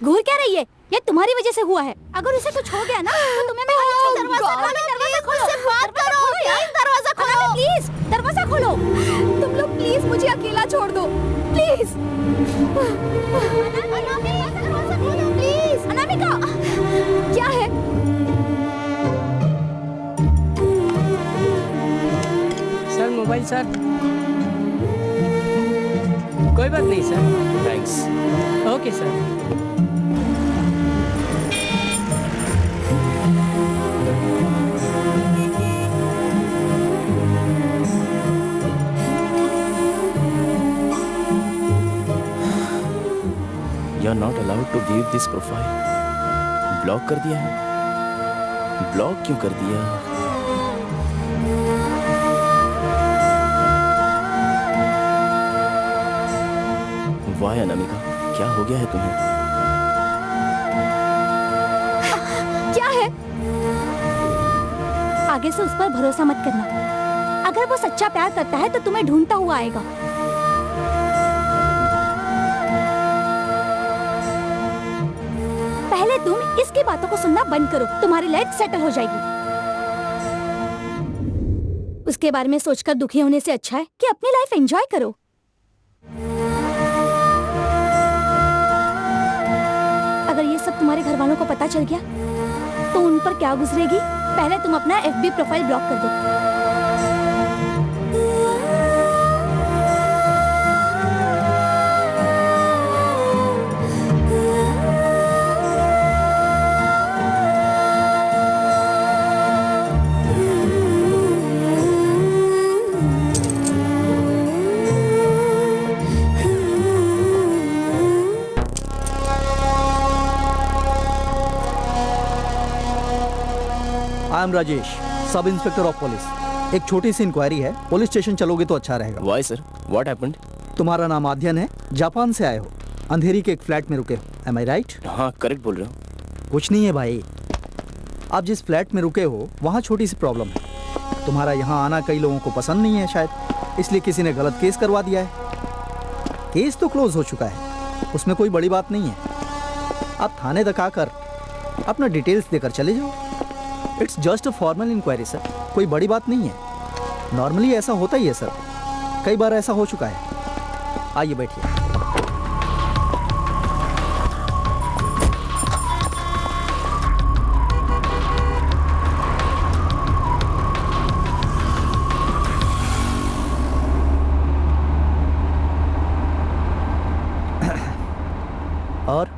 घूर क्या रही है? ये तुम्हारी वजह से हुआ है, अगर उसे कुछ हो गया ना तो तुम्हें मैं दरवाजा खोलो, दरवाजा खोलो, मुझसे बात करो यार, दरवाजा खोलो प्लीज, दरवाजा खोलो। तुम लोग प्लीज मुझे अकेला छोड़ दो प्लीज। अनामी दरवाजा खोलो प्लीज। अनामिका क्या है? Sir mobile sir. कोई बात नहीं sir. Thanks. Okay sir. You are not allowed to view this profile. Block कर दिया है? ब्लॉक क्यों कर दिया? वाह अनामिका, क्या हो गया है तुम्हें? क्या है? आगे से उस पर भरोसा मत करना, अगर वो सच्चा प्यार करता है तो तुम्हें ढूंढता हुआ आएगा। पहले तुम इसकी बातों को सुनना बंद करो, तुम्हारी लाइफ सेटल हो जाएगी। उसके बारे में सोचकर दुखी होने से अच्छा है कि अपनी लाइफ एंजॉय करो। अगर ये सब तुम्हारे घर वालों को पता चल गया तो उन पर क्या गुजरेगी? पहले तुम अपना FB प्रोफाइल ब्लॉक कर दो। M Rajesh, sub inspector of police. एक छोटी सी इंक्वायरी है, पुलिस स्टेशन चलोगे तो अच्छा रहेगा। Why sir, what happened? तुम्हारा नाम आद्यन है, जापान से आए हो, अंधेरी के एक फ्लैट में रुके हो, एम आई राइट? हाँ करेक्ट बोल रहे हो। कुछ नहीं है भाई, आप जिस फ्लैट में रुके हो वहाँ छोटी सी प्रॉब्लम है। तुम्हारा यहाँ आना कई लोगों को पसंद नहीं है शायद, इसलिए किसी ने गलत केस करवा दिया है। केस तो क्लोज हो चुका है, उसमें कोई बड़ी बात नहीं है। आप थाने तक आकर अपना डिटेल्स देकर चले जाओ। It's just a formal inquiry sir, कोई बड़ी बात नहीं है। नॉर्मली ऐसा होता ही है सर, कई बार ऐसा हो चुका है। आइए बैठिए। और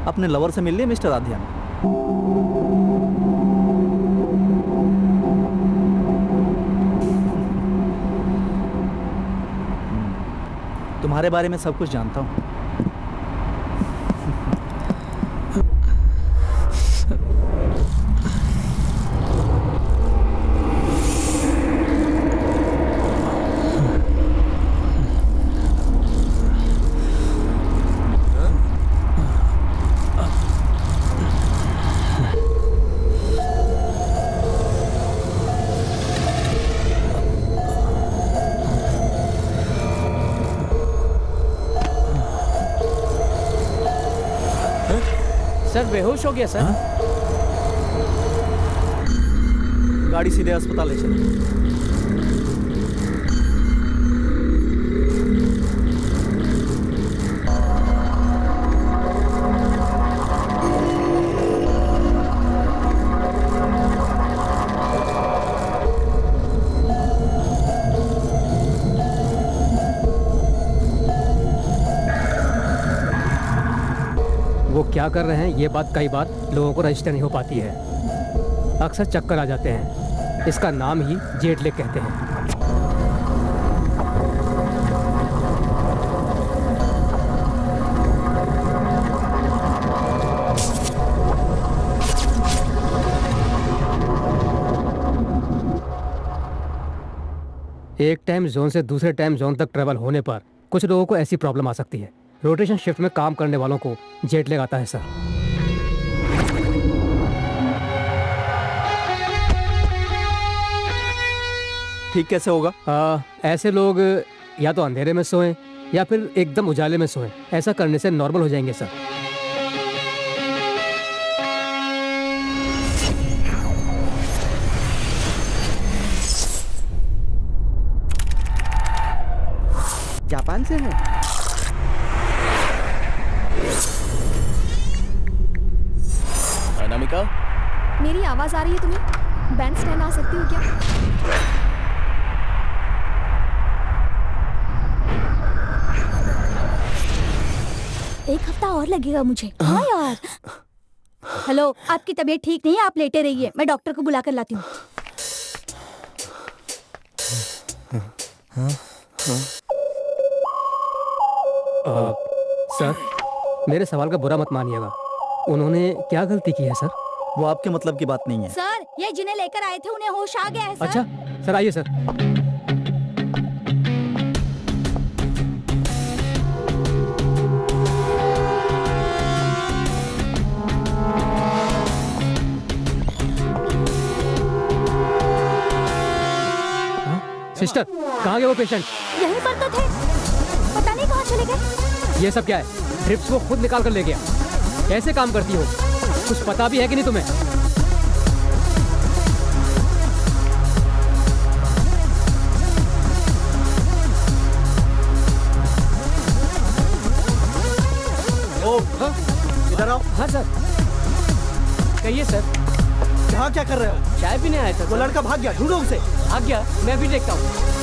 अपने लवर से मिल लिए मिस्टर आद्यन? तुम्हारे बारे में सब कुछ जानता हूँ। सर बेहोश हो गया सर। गाड़ी सीधे अस्पताल ले चलो। वो क्या कर रहे हैं ये बात कई बार लोगों को रजिस्टर नहीं हो पाती है, अक्सर चक्कर आ जाते हैं। इसका नाम ही जेट लैग कहते हैं। एक टाइम जोन से दूसरे टाइम जोन तक ट्रेवल होने पर कुछ लोगों को ऐसी प्रॉब्लम आ सकती है। रोटेशन शिफ्ट में काम करने वालों को जेट लैग आता है सर। ठीक कैसे होगा? ऐसे लोग या तो अंधेरे में सोएं या फिर एकदम उजाले में सोएं। ऐसा करने से नॉर्मल हो जाएंगे सर। जापान से है? अनामिका, मेरी आवाज आ रही है तुम्हें? बैंड स्टैंड आ सकती हो क्या? एक हफ्ता और लगेगा मुझे। हाँ यार। हेलो, आपकी तबीयत ठीक नहीं है, आप लेटे रहिए, मैं डॉक्टर को बुला कर लाती हूँ। सर, मेरे सवाल का बुरा मत मानिएगा, उन्होंने क्या गलती की है सर? वो आपके मतलब की बात नहीं है। सर, ये जिन्हें लेकर आए थे उन्हें होश आ गया है सर। अच्छा सर, आइए सर। सिस्टर, कहाँ गए वो पेशेंट? यहीं पर तो थे, पता नहीं कहाँ चले गए। ये सब क्या है? ड्रिप्स को खुद निकाल कर ले गया। कैसे काम करती हो? कुछ पता भी है कि नहीं तुम्हें? ओ, इधर आओ। हाँ सर। कहिए सर। यहाँ क्या कर रहे हो? चाय पीने आया था। वो लड़का भाग गया, ढूंढो उसे। भाग गया? मैं भी देखता हूँ।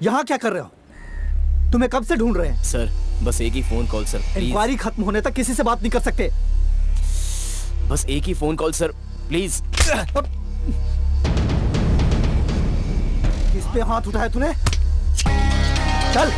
यहाँ क्या कर रहे हो? तुम्हें कब से ढूंढ रहे हैं? सर बस एक ही phone call sir, please. Inquiry खत्म होने तक किसी से बात नहीं कर सकते। बस एक ही फोन कॉल सर, प्लीज। किस पे हाथ उठाया तूने? चल।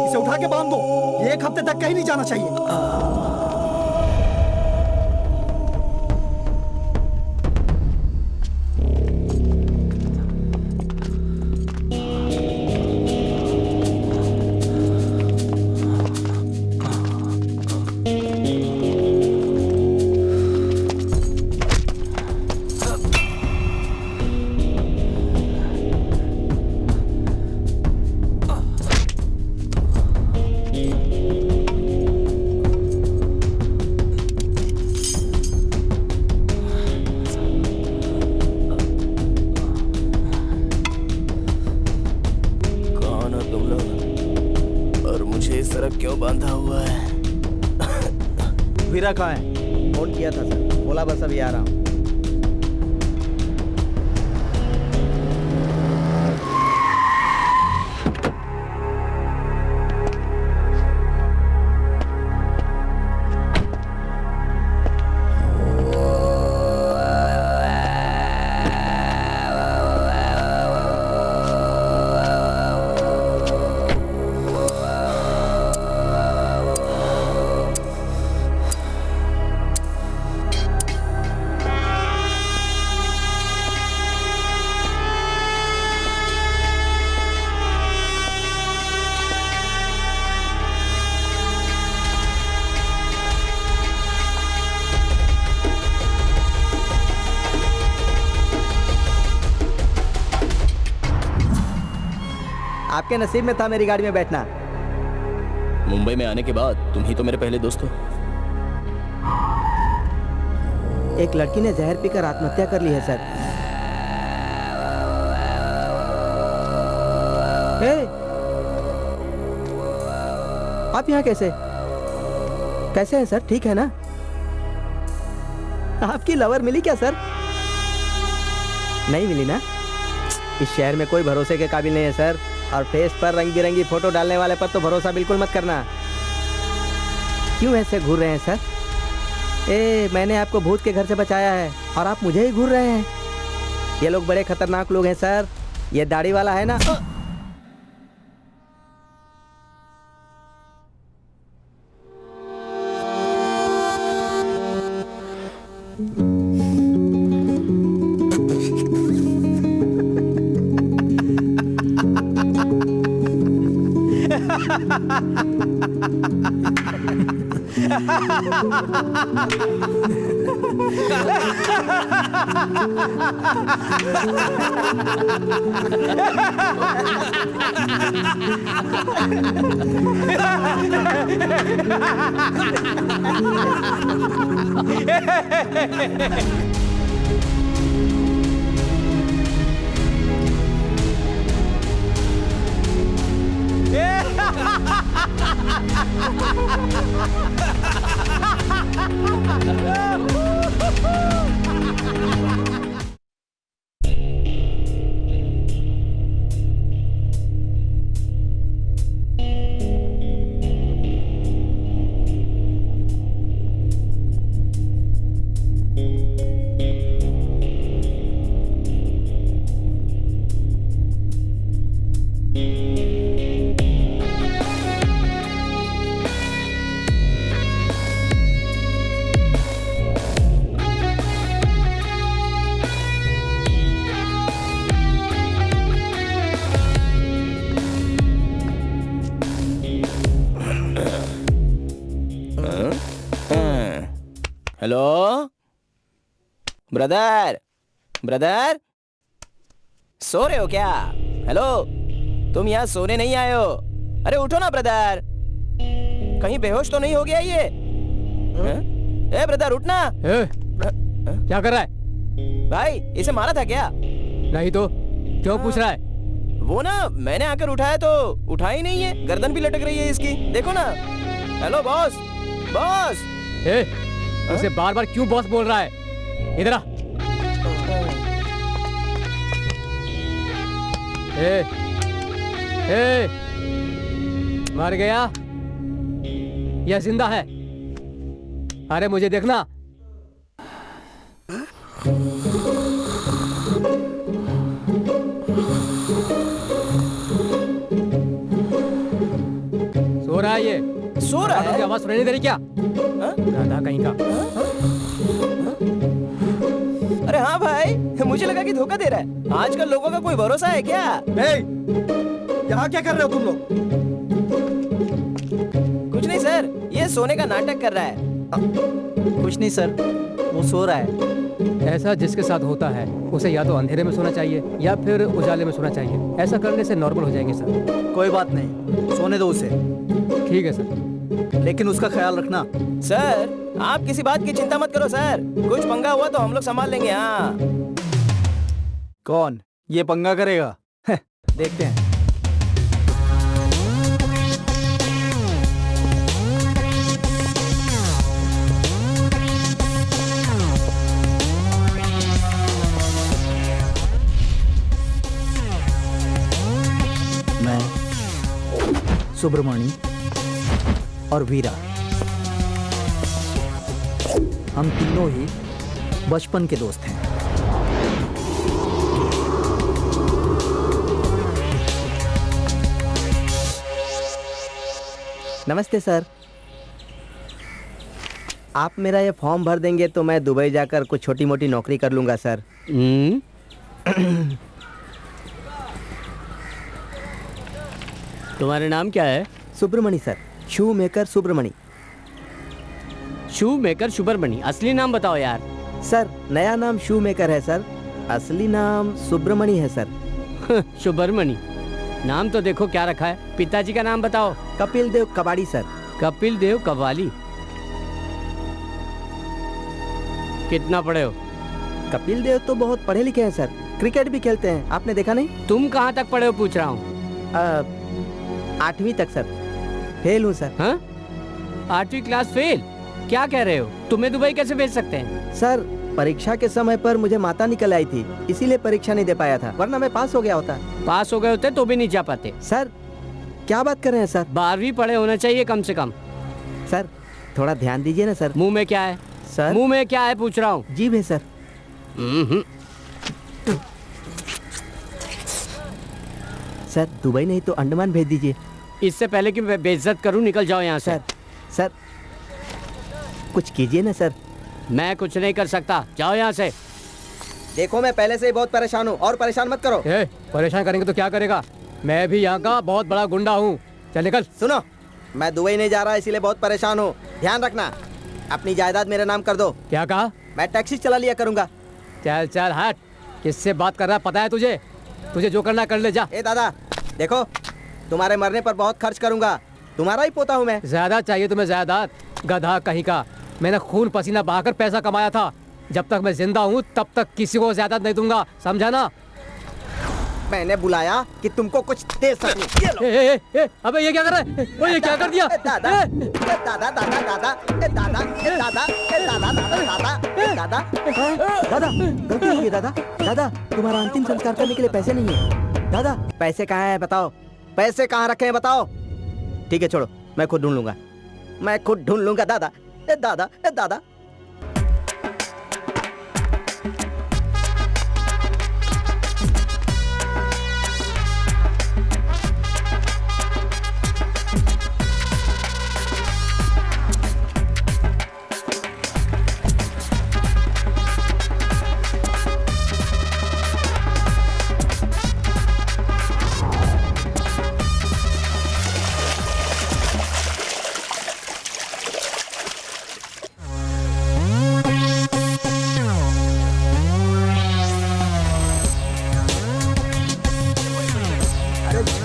इसे उठा के बांध दो, ये 1 हफ्ते तक कहीं नहीं जाना चाहिए। क्यों बांधा हुआ है? वीरा कहाँ है? फोन किया था सर, बोला बस अभी आ रहा हूँ। आपके नसीब में था मेरी गाड़ी में बैठना। मुंबई में आने के बाद तुम ही तो मेरे पहले दोस्त हो। एक लड़की ने जहर पीकर आत्महत्या कर ली है सर। आप यहाँ कैसे हैं सर? ठीक है ना? आपकी लवर मिली क्या सर? नहीं मिली ना? इस शहर में कोई भरोसे के काबिल नहीं है सर। और फेस पर रंग बिरंगी फोटो डालने वाले पर तो भरोसा बिल्कुल मत करना। क्यों ऐसे घूर रहे हैं सर? मैंने आपको भूत के घर से बचाया है और आप मुझे ही घूर रहे हैं। ये लोग बड़े खतरनाक लोग हैं सर। ये दाढ़ी वाला है ना, हेलो ब्रदर, ब्रदर सो रहे हो क्या? हेलो, तुम यहाँ सोने नहीं आए हो? अरे उठो ना ब्रदर, कहीं बेहोश तो नहीं हो गया ये? ए ब्रदर उठना। क्या कर रहा है भाई? इसे मारा था क्या? नहीं तो क्यों पूछ रहा है? वो ना मैंने आकर उठाया तो उठा ही नहीं है, गर्दन भी लटक रही है इसकी, देखो ना। Hello boss, boss. उसे बार बार क्यों बॉस बोल रहा है? इधर आ। मर गया या जिंदा है? अरे मुझे देखना। सो रहा है ये? सो रहा है? आवाज सुनाई नहीं दे रही क्या? गाधा कहीं का। अरे हाँ भाई, मुझे लगा कि धोखा दे रहा है। आजकल लोगों का कोई भरोसा है क्या? यहाँ क्या कर रहे हो तुम लोग? कुछ नहीं सर, ये सोने का नाटक कर रहा है। कुछ नहीं सर, वो सो रहा है। ऐसा जिसके साथ होता है उसे या तो अंधेरे में सोना चाहिए या फिर उजाले में सोना चाहिए। ऐसा करने से नॉर्मल हो जाएंगे सर। कोई बात नहीं, सोने दो उसे। ठीक है सर, लेकिन उसका ख्याल रखना। सर आप किसी बात की चिंता मत करो सर, कुछ पंगा हुआ तो हम लोग संभाल लेंगे। हाँ। कौन ये पंगा करेगा? देखते हैं। मैं सुब्रमणी और वीरा, हम तीनों ही बचपन के दोस्त हैं। नमस्ते सर, आप मेरा ये फॉर्म भर देंगे तो मैं दुबई जाकर कुछ छोटी मोटी नौकरी कर लूँगा सर। तुम्हारा नाम क्या है? सुब्रमणी सर, शू मेकर सुब्रमणी। शू मेकर सुब्रमणी, असली नाम बताओ यार। सर नया नाम शू मेकर है सर, असली नाम सुब्रमणी है सर। सुब्रमणी नाम तो देखो क्या रखा है। पिताजी का नाम बताओ। कपिल देव कबाड़ी सर। कपिल देव कव्वाली। कितना पढ़े हो? कपिल देव तो बहुत पढ़े लिखे हैं सर, क्रिकेट भी खेलते हैं, आपने देखा नहीं? तुम कहाँ तक पढ़े हो पूछ रहा हूँ। 8वीं तक सर, फेल हूँ सर। हाँ? 8वीं क्लास फेल? क्या कह रहे हो? तुम्हें दुबई कैसे भेज सकते हैं? सर परीक्षा के समय पर मुझे माता निकल आई थी, इसीलिए परीक्षा नहीं दे पाया था, वरना मैं पास हो गया होता। पास हो गए होते तो भी नहीं जा पाते। सर क्या बात कर रहे हैं सर? 12वीं पढ़े होना चाहिए कम से कम। सर थोड़ा ध्यान दीजिए ना सर। मुंह में क्या है सर? मुंह में क्या है पूछ रहा हूँ। जीभ है सर। सर दुबई नहीं तो अंडमान भेज दीजिए। इससे पहले कि मैं बेइज्जत करूं, निकल जाओ यहाँ से। सर कुछ कीजिए ना सर। मैं कुछ नहीं कर सकता, जाओ यहाँ से। देखो मैं पहले से ही बहुत परेशान हूँ, और परेशान मत करो। परेशान करेंगे तो क्या करेगा? मैं भी यहाँ का बहुत बड़ा गुंडा हूँ। चल निकल। सुनो, मैं दुबई नहीं जा रहा इसीलिए बहुत परेशान हूँ, ध्यान रखना। अपनी जायदाद मेरे नाम कर दो। क्या कहा? मैं टैक्सी चला लिया करूँगा। चल चल हट, किससे बात कर रहा है पता है तुझे? तुझे जो करना कर ले जा। ए दादा देखो, तुम्हारे मरने पर बहुत खर्च करूँगा, तुम्हारा ही पोता हूँ मैं। ज्यादा चाहिए तुम्हें जायदाद? गधा कहीं का। मैंने खून पसीना बहाकर पैसा कमाया था, जब तक मैं जिंदा हूँ तब तक किसी को जायदाद नहीं दूंगा, समझा ना? मैंने बुलाया कि तुमको कुछ दे सकूं। अबे ये क्या कर रहा है? ओ ये क्या कर दिया? दादा दादा दादा दादा दादा दादा दादा दादा दादा गलती हो गई दादा। दादा तुम्हारा अंतिम संस्कार करने के लिए पैसे नहीं है। दादा पैसे कहाँ हैं बताओ, पैसे कहाँ रखे हैं बताओ। ठीक है छोड़ो, मैं खुद ढूंढ लूंगा, मैं खुद ढूंढ लूंगा। दादा दादा दादा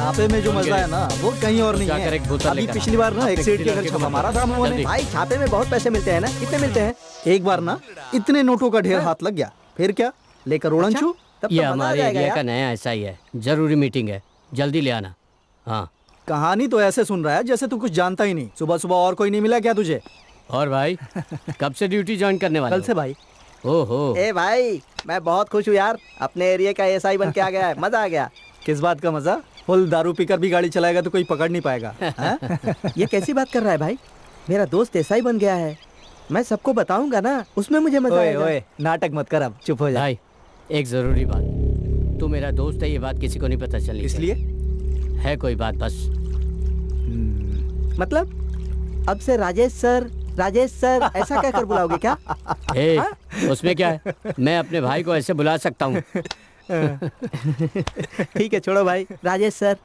छापे में जो मजा है ना वो कहीं और नहीं जाकर एक है। बोतल अभी लेकर पिछली बार ना अपने एक सेठ के किसी घर लड़के छापा को मारा था हम लोगों ने। जल्दी। भाई छापे में बहुत पैसे मिलते हैं ना, कितने मिलते हैं? एक बार ना इतने नोटों का ढेर हाथ लग गया, फिर क्या लेकर उड़नछू। तब ये तो मजा आ हमारे जाएगा एरिया का यार। नया ऐसा ही है, जरूरी मीटिंग है, जल्दी ले आना। हाँ। कहानी तो ऐसे सुन रहा है जैसे तू कुछ जानता ही नहीं। सुबह सुबह और कोई नहीं मिला क्या तुझे? और भाई कब से ड्यूटी ज्वाइन करने वाले कल से भाई। ओहो, ए भाई मैं बहुत खुश हूँ यार, अपने एरिया का एसआई बन के आ गया है, मजा आ गया। किस बात का मजा? फुल दारू पीकर भी गाड़ी चलाएगा तो कोई पकड़ नहीं पाएगा। हैं? ये कैसी बात कर रहा है भाई? मेरा दोस्त एसआई बन गया है, मैं सबको बताऊंगा ना, उसमें मुझे मजा ओए आएगा। ओए नाटक मत कर, अब चुप हो जा। भाई एक जरूरी बात, तू मेरा दोस्त है, ये बात किसी को नहीं पता चलनी इसलिए चाहिए। है कोई बात बस। मतलब अब से राजेश सर ऐसा कहकर बुलाओगे क्या? ए, उसमें क्या है, मैं अपने भाई को ऐसे बुला सकता हूँ। ठीक है छोड़ो भाई, राजेश सर।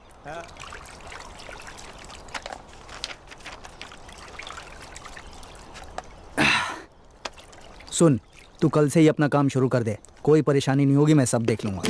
सुन, तू कल से ही अपना काम शुरू कर दे, कोई परेशानी नहीं होगी, मैं सब देख लूंगा।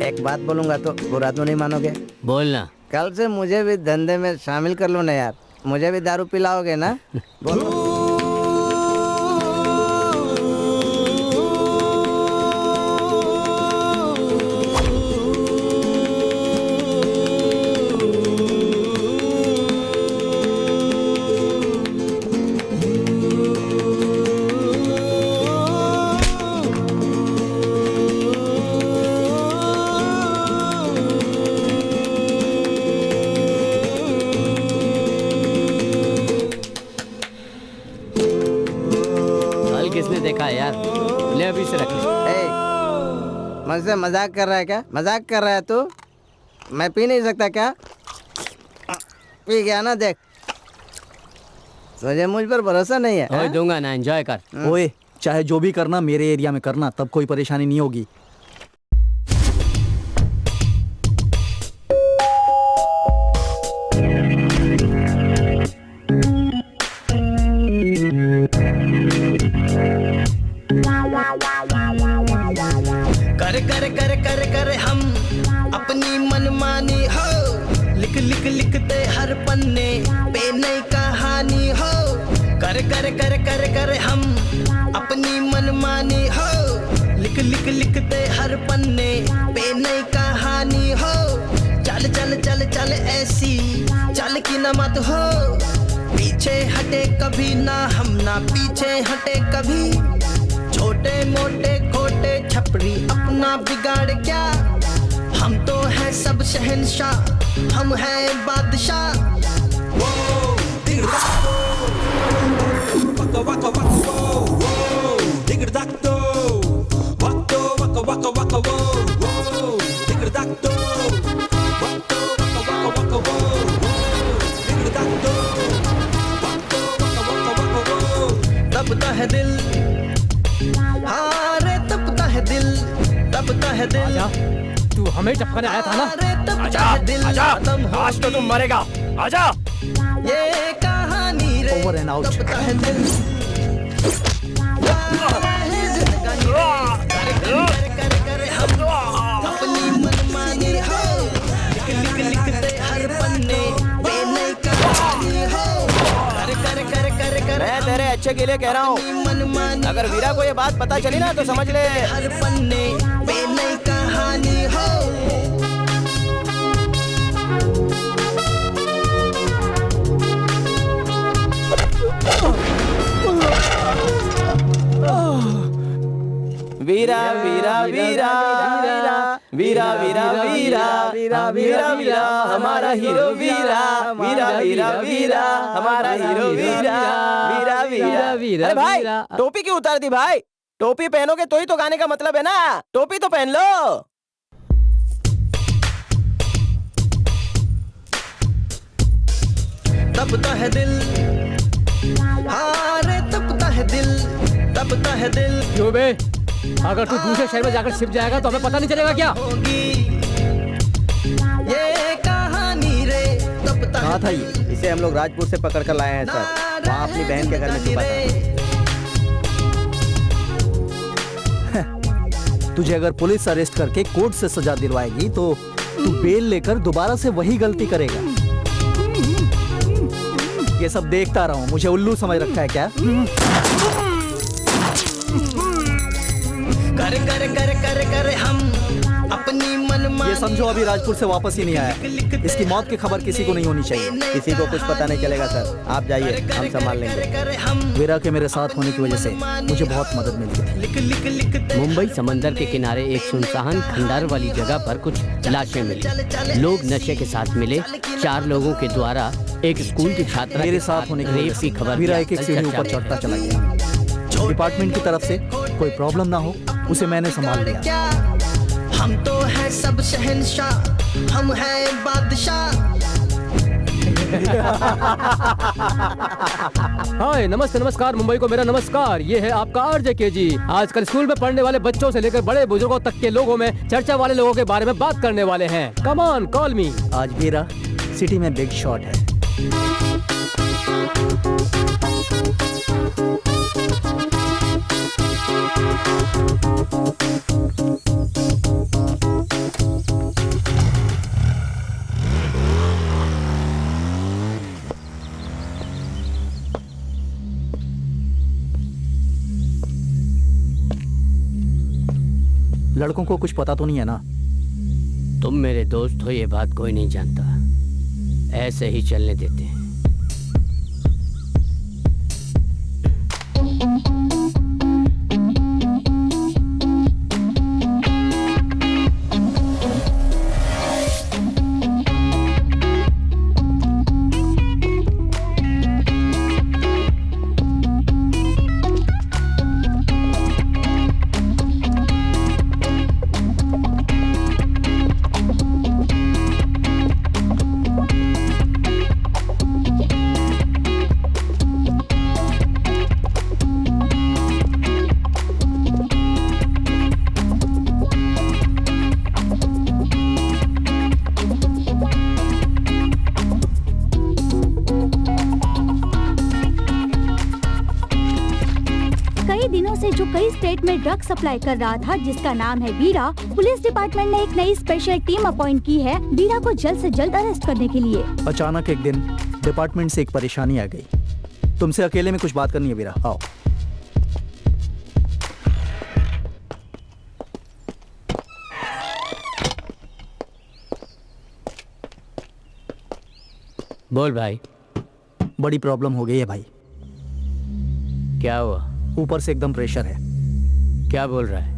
एक बात बोलूंगा तो बुरा तो नहीं मानोगे? बोलना। कल से मुझे भी धंधे में शामिल कर लो ना यार, मुझे भी दारू पिलाओगे ना? बोलो। कल किसने देखा है यार, ले अभी से रख ले। ए, मुझसे मजाक कर रहा है क्या? मजाक कर रहा है तू? मैं पी नहीं सकता क्या? पी गया ना, देख तुझे मुझ पर भरोसा नहीं है? ओए दूंगा ना, एंजॉय कर। ओए चाहे जो भी करना मेरे एरिया में करना, तब कोई परेशानी नहीं होगी। कर कर कर कर कर हम अपनी मनमानी हो, लिख लिख लिखते हर पन्ने पे नई कहानी हो। कर कर कर कर कर हम अपनी मनमानी हो, लिख लिख लिखते हर पन्ने पे नई कहानी हो। चल चल चल चल ऐसी चल की न मत हो, पीछे हटे कभी ना हम, ना पीछे हटे कभी। छोटे मोटे खोटे छपरी अपना बिगाड़ क्या, हम तो हैं सब शहंशाह, हम हैं बादशाह। तपता है दिल, हाँ रे तपता है दिल, तपता है दिल। तू हमें टपकाने आया था ना? रे तपता है दिल, खत्म हो आज तो तुम मरेगा, आजा। ये कहानी रे, Over and out. तपता है दिल। अपनी मनमानी हो, लिख लिख लिखते हर पन्ने पे नई कहानी हो। कर कर कर कर कर मैं तेरे अच्छे के लिए कह रहा हूँ, मनमानी, अगर वीरा को ये बात पता चली ना तो समझ ले। हर पन्ने पे नई कहानी हो। वीरा वीरा वीरा वीरा वीरा वीरा वीरा वीरा वीरा हमारा हीरो वीरा, वीरा वीरा वीरा हमारा हीरो वीरा, वीरा वीरा वीरा। अरे भाई टोपी क्यों उतार दी भाई? टोपी पहनोगे तो ही तो गाने का मतलब है ना, टोपी तो पहन लो। तपता है दिल, हाँ रे तपता है दिल, तपता है दिल। क्यों बे, अगर तू दूसरे शहर में जाकर छिप जाएगा तो हमें पता नहीं चलेगा क्या? ये कहानी रे तब तक कहाँ था ये? इसे हम लोग राजपुर से पकड़ कर लाए हैं सर। वहाँ अपनी बहन के घर में छुपा था। तुझे अगर पुलिस अरेस्ट करके कोर्ट से सजा दिलवाएगी तो तू बेल लेकर दोबारा से वही गलती करेगा। ये सब देखता रहा हूँ, मुझे उल्लू समझ रखा है क्या? कर कर कर कर कर हम अपनी मनमानी। ये समझो अभी राजपुर से वापस ही नहीं आया। इसकी मौत की खबर किसी को नहीं होनी चाहिए। किसी को कुछ पता नहीं चलेगा सर। आप जाइए, हम संभाल लेंगे। वीरा के मेरे साथ होने की वजह से मुझे बहुत मदद मिली है। मुंबई समंदर के किनारे एक सुनसान खंडार वाली जगह पर कुछ लाशें मिली। लोग नशे के साथ मिले। 4 लोगों के द्वारा एक स्कूल की छात्रा मेरे के साथ होने की रेप वजह की से खबर वीरा भी एक सीढ़ी आजकल ऊपर चर्चा में चढ़ता चला गया। डिपार्टमेंट की तरफ से कोई प्रॉब्लम ना हो उसे मैंने संभाल लिया। क्या हम तो हैं सब शहंशाह, हम हैं बादशाह। हाय नमस्ते नमस्कार मुंबई को मेरा नमस्कार। ये है आपका आरजे के जी। आजकल स्कूल में पढ़ने वाले बच्चों से लेकर बड़े बुजुर्गों तक के लोगों में चर्चा वाले लोगों के बारे में बात करने वाले हैं। कम ऑन कॉल मी। आज वीरा सिटी में बिग शॉट है। लड़कों को कुछ पता तो नहीं है ना? तुम मेरे दोस्त हो ये बात कोई नहीं जानता। ऐसे ही चलने देते हैं। में ड्रग सप्लाई कर रहा था जिसका नाम है वीरा। पुलिस डिपार्टमेंट ने एक नई स्पेशल टीम अपॉइंट की है वीरा को जल्द से जल्द अरेस्ट करने के लिए। अचानक एक दिन डिपार्टमेंट से एक परेशानी आ गई। तुमसे अकेले में कुछ बात करनी है वीरा, आओ। बोल भाई। बड़ी प्रॉब्लम हो गई है भाई। क्या हुआ? ऊपर से एकदम प्रेशर है। क्या बोल रहा है?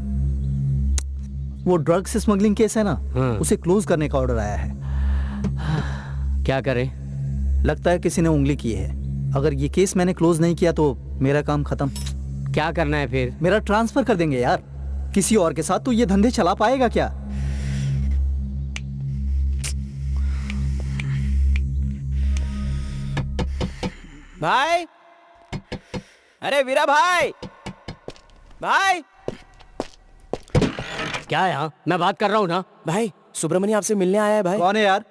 वो ड्रग्स स्मगलिंग केस है ना, उसे क्लोज करने का ऑर्डर आया है। क्या करें? लगता है किसी ने उंगली की है। अगर ये केस मैंने क्लोज नहीं किया तो मेरा काम खत्म। क्या करना है फिर? मेरा ट्रांसफर कर देंगे यार किसी और के साथ। तो ये धंधे चला पाएगा क्या? भाई, अरे वीरा भाई, भाई क्या है? हाँ मैं बात कर रहा हूँ ना। भाई सुब्रमण्य आपसे मिलने आया है भाई। कौन है यार?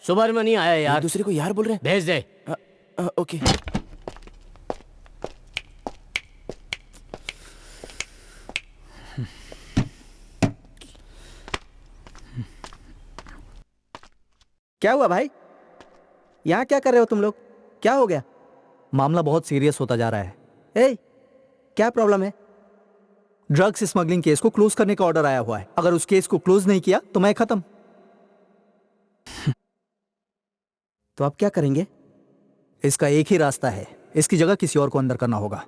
सुब्रमण्य आया यार। दूसरे को यार बोल रहे हैं। भेज दे। ओके। क्या हुआ भाई? यहाँ क्या कर रहे हो तुम लोग? क्या हो गया? मामला बहुत सीरियस होता जा रहा है। ए, क्या प्रॉब्लम है? ड्रग्स स्मगलिंग केस को क्लोज करने का ऑर्डर आया हुआ है। अगर उस केस को क्लोज नहीं किया तो मैं खत्म। तो आप क्या करेंगे? इसका एक ही रास्ता है, इसकी जगह किसी और को अंदर करना होगा।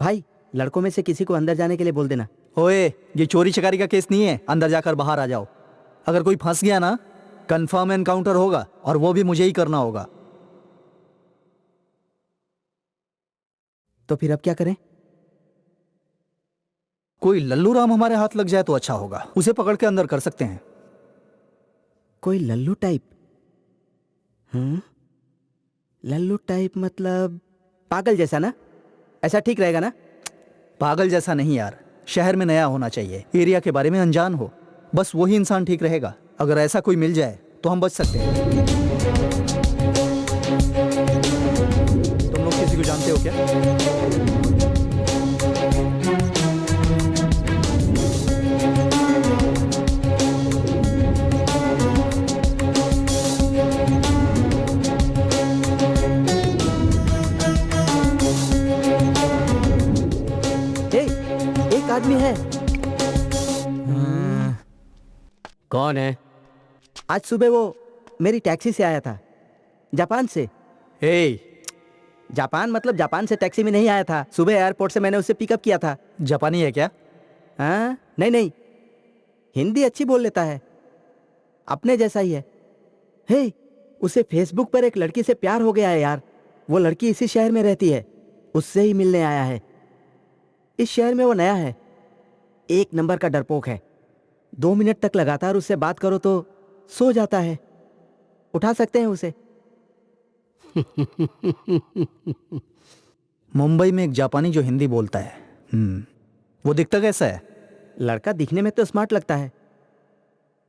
भाई लड़कों में से किसी को अंदर जाने के लिए बोल देना। ओए, ये चोरी चकारी का केस नहीं है, अंदर जाकर बाहर आ जाओ। अगर कोई फंस गया ना, कंफर्म एनकाउंटर होगा और वो भी मुझे ही करना होगा। तो फिर अब क्या करें? कोई लल्लू राम हमारे हाथ लग जाए तो अच्छा होगा। उसे पकड़ के अंदर कर सकते हैं। कोई लल्लू टाइप? लल्लू टाइप मतलब पागल जैसा ना? ऐसा ठीक रहेगा ना? पागल जैसा नहीं यार, शहर में नया होना चाहिए, एरिया के बारे में अनजान हो, बस वही इंसान ठीक रहेगा। अगर ऐसा कोई मिल जाए तो हम बच सकते हैं। तुम लोग किसी को जानते हो क्या? एक आदमी है। कौन है? आज सुबह वो मेरी टैक्सी से आया था, जापान से। जापान मतलब जापान से टैक्सी में नहीं आया था। सुबह एयरपोर्ट से मैंने उसे पिकअप किया था। जापानी है क्या? हाँ, नहीं नहीं, हिंदी अच्छी बोल लेता है, अपने जैसा ही है। हे, उसे फेसबुक पर एक लड़की से प्यार हो गया है यार। वो लड़की इसी शहर में रहती है, उससे ही मिलने आया है। इस शहर में वो नया है, एक नंबर का डरपोक है। 2 मिनट तक लगातार उससे बात करो तो सो जाता है। उठा सकते हैं उसे। मुंबई में एक जापानी जो हिंदी बोलता है। वो दिखता कैसा है? लड़का दिखने में तो स्मार्ट लगता है,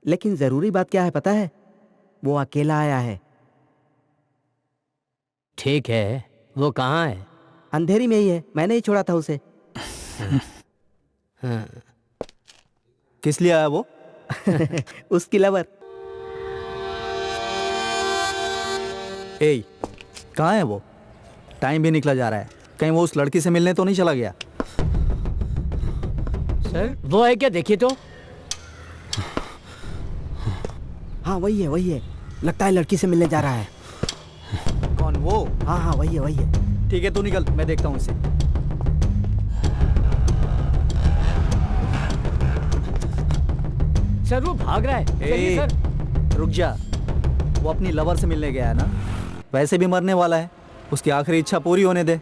लेकिन जरूरी बात क्या है पता है? वो अकेला आया है। ठीक है, वो कहाँ है? अंधेरी में ही है, मैंने ही छोड़ा था उसे। किस लिए आया वो? उसकी लवर। कहाँ है वो? टाइम भी निकला जा रहा है, कहीं वो उस लड़की से मिलने तो नहीं चला गया? सर वो है क्या, देखिए तो। हाँ वही है, वही है, लगता है लड़की से मिलने जा रहा है। कौन वो? हाँ हाँ वही है, वही है। ठीक है तू निकल, मैं देखता हूँ उसे। सर वो भाग रहा है। चलिए सर। रुक जा, वो अपनी लवर से मिलने गया है ना, वैसे भी मरने वाला है, उसकी आखिरी इच्छा पूरी होने दे।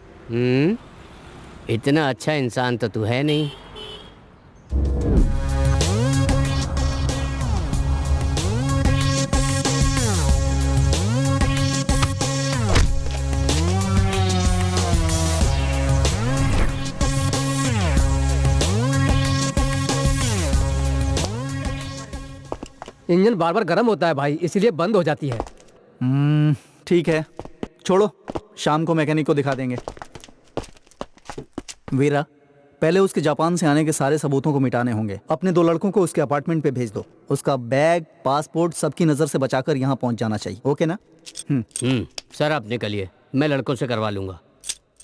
इतना अच्छा इंसान तो तू है नहीं। इंजन बार बार गर्म होता है भाई, इसीलिए बंद हो जाती है। ठीक है, छोड़ो, शाम को मैकेनिक को दिखा देंगे। वीरा, पहले उसके जापान से आने के सारे सबूतों को मिटाने होंगे। अपने 2 लड़कों को उसके अपार्टमेंट पे भेज दो। उसका बैग, पासपोर्ट सबकी नजर से बचाकर यहाँ पहुँच जाना चाहिए। ओके ना? सर आप निकलिए, मैं लड़कों से करवा लूंगा।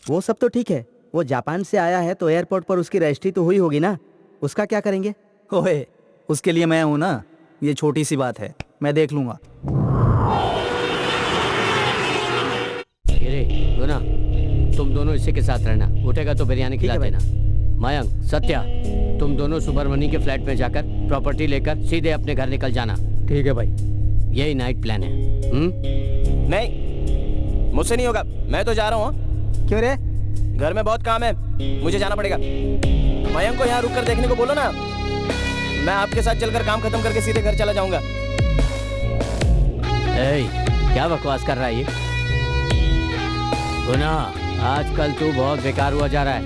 वो सब तो ठीक है, वो जापान से आया है तो एयरपोर्ट पर उसकी रजिस्ट्री तो हुई होगी ना, उसका क्या करेंगे? ओए, उसके लिए मैं हूं ना, ये छोटी सी बात है, मैं देख लूंगा। गुना, तुम दोनों इसी के साथ रहना, उठेगा तो बिरयानी खिला देना। मयंक, सत्या, तुम दोनों सुब्रमणी के फ्लैट में जाकर प्रॉपर्टी लेकर सीधे अपने घर निकल जाना। ठीक है भाई। यही नाइट प्लान है। नहीं, मुझसे नहीं होगा, मैं तो जा रहा हूँ। क्यों रे? घर में बहुत काम है, मुझे जाना पड़ेगा। मयंक को यहाँ रुककर देखने को बोलो ना, मैं आपके साथ चलकर काम खत्म करके सीधे घर चला जाऊंगा। क्या बकवास कर रहा है ये? गुना, आजकल तू बहुत बेकार हुआ जा रहा है।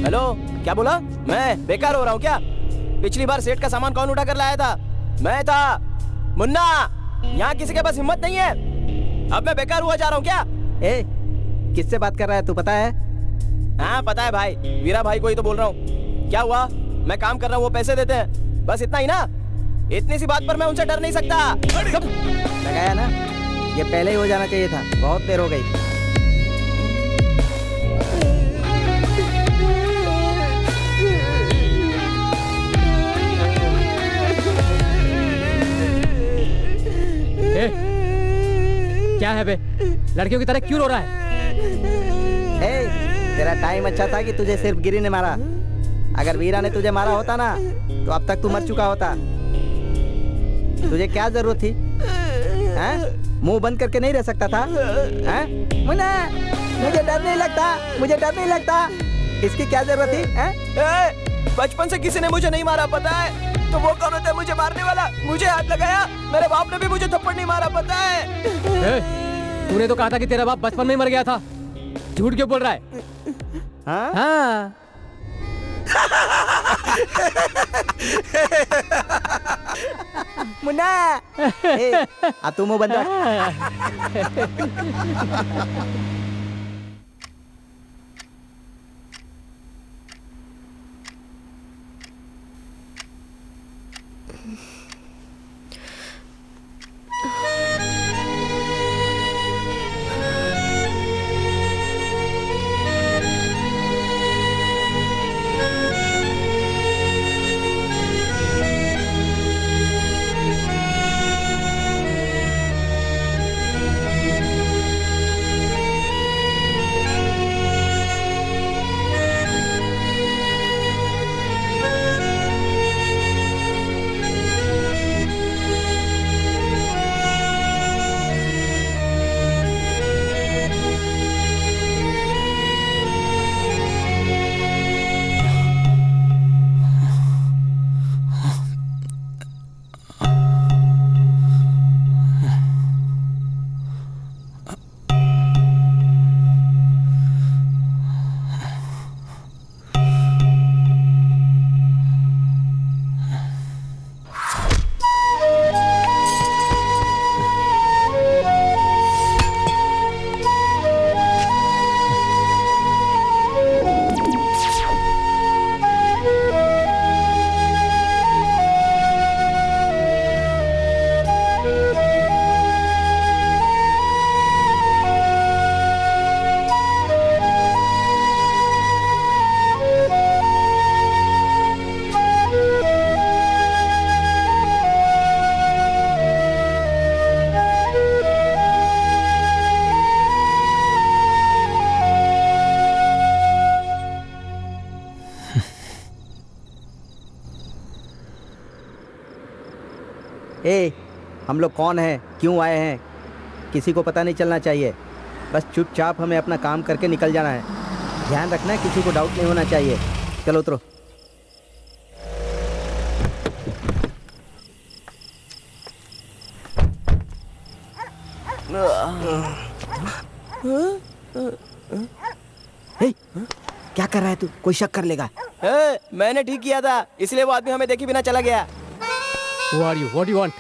हेलो, क्या बोला? मैं बेकार हो रहा हूँ क्या? पिछली बार सेठ का सामान कौन उठा कर लाया था? मैं था। मुन्ना, यहाँ किसी के पास हिम्मत नहीं है। अब मैं बेकार हुआ जा रहा हूँ क्या? किससे बात कर रहा है तू, पता है? हाँ पता है भाई, वीरा भाई को ही तो बोल रहा हूँ। क्या हुआ? मैं काम कर रहा हूँ, वो पैसे देते हैं, बस इतना ही ना। इतनी सी बात पर मैं उनसे डर नहीं सकता। लगाया ना, ये पहले ही हो जाना चाहिए था, बहुत देर हो गई। क्या है बे, लड़कियों की तरह क्यों रो रहा है? तेरा टाइम अच्छा था कि तुझे सिर्फ गिरी ने मारा। अगर वीरा ने तुझे मारा होता ना तो अब तक तू मर चुका होता। तुझे क्या जरूरत थी? मुंह बंद करके नहीं रह सकता था? मुन्ना, मुझे डर नहीं लगता, मुझे डर नहीं लगता। इसकी क्या जरूरत थी? बचपन से किसी ने मुझे नहीं मारा, पता है? तो वो कौन होता है मुझे मारने वाला? मुझे हाथ लगाया, मेरे बाप ने भी मुझे थप्पड़ नहीं मारा, पता है? तूने तो कहा था कि तेरा बाप बचपन में ही मर गया था, झूठ क्यों बोल रहा है? हाँ? मुन्ना ए, आ तू मुंह बंद रख। ए, हम लोग कौन हैं, क्यों आए हैं, किसी को पता नहीं चलना चाहिए। बस चुपचाप हमें अपना काम करके निकल जाना है। ध्यान रखना, किसी को डाउट नहीं होना चाहिए। चलो उतरो। ए, क्या कर रहा है तू? कोई शक कर लेगा। मैंने ठीक किया था, इसलिए वो आदमी हमें देखे बिना चला गया। Who are you? What do you want?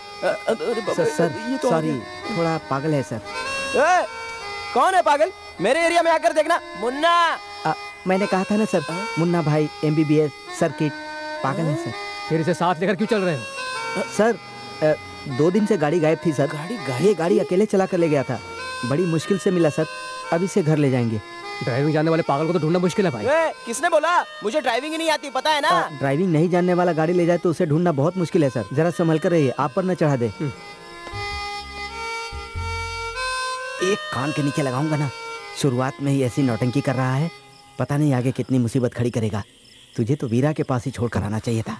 Sir sorry, थोड़ा पागल है सर। कौन है पागल? मेरे एरिया में आकर देखना। मुन्ना, मैंने कहा था ना सर, मुन्ना भाई MBBS सर्किट पागल है सर। फिर इसे साथ लेकर क्यों चल रहे हो? सर 2 दिन से गाड़ी गायब थी सर। ये गाड़ी अकेले चला कर ले गया था, बड़ी मुश्किल से मिला सर। अब इसे घर ले जाएंगे। ड्राइविंग जानने वाले पागल को तो ढूंढना मुश्किल है भाई। किसने बोला? मुझे ड्राइविंग ही नहीं आती, पता है ना। ड्राइविंग नहीं जानने वाला गाड़ी ले जाए तो उसे ढूंढना बहुत मुश्किल है सर। जरा संभल कर रहिए, आप पर न चढ़ा दे। एक कान के नीचे लगाऊंगा ना। शुरुआत में ही ऐसी नौटंकी कर रहा है, पता नहीं आगे कितनी मुसीबत खड़ी करेगा। तुझे तो वीरा के पास ही छोड़ कर आना चाहिए था।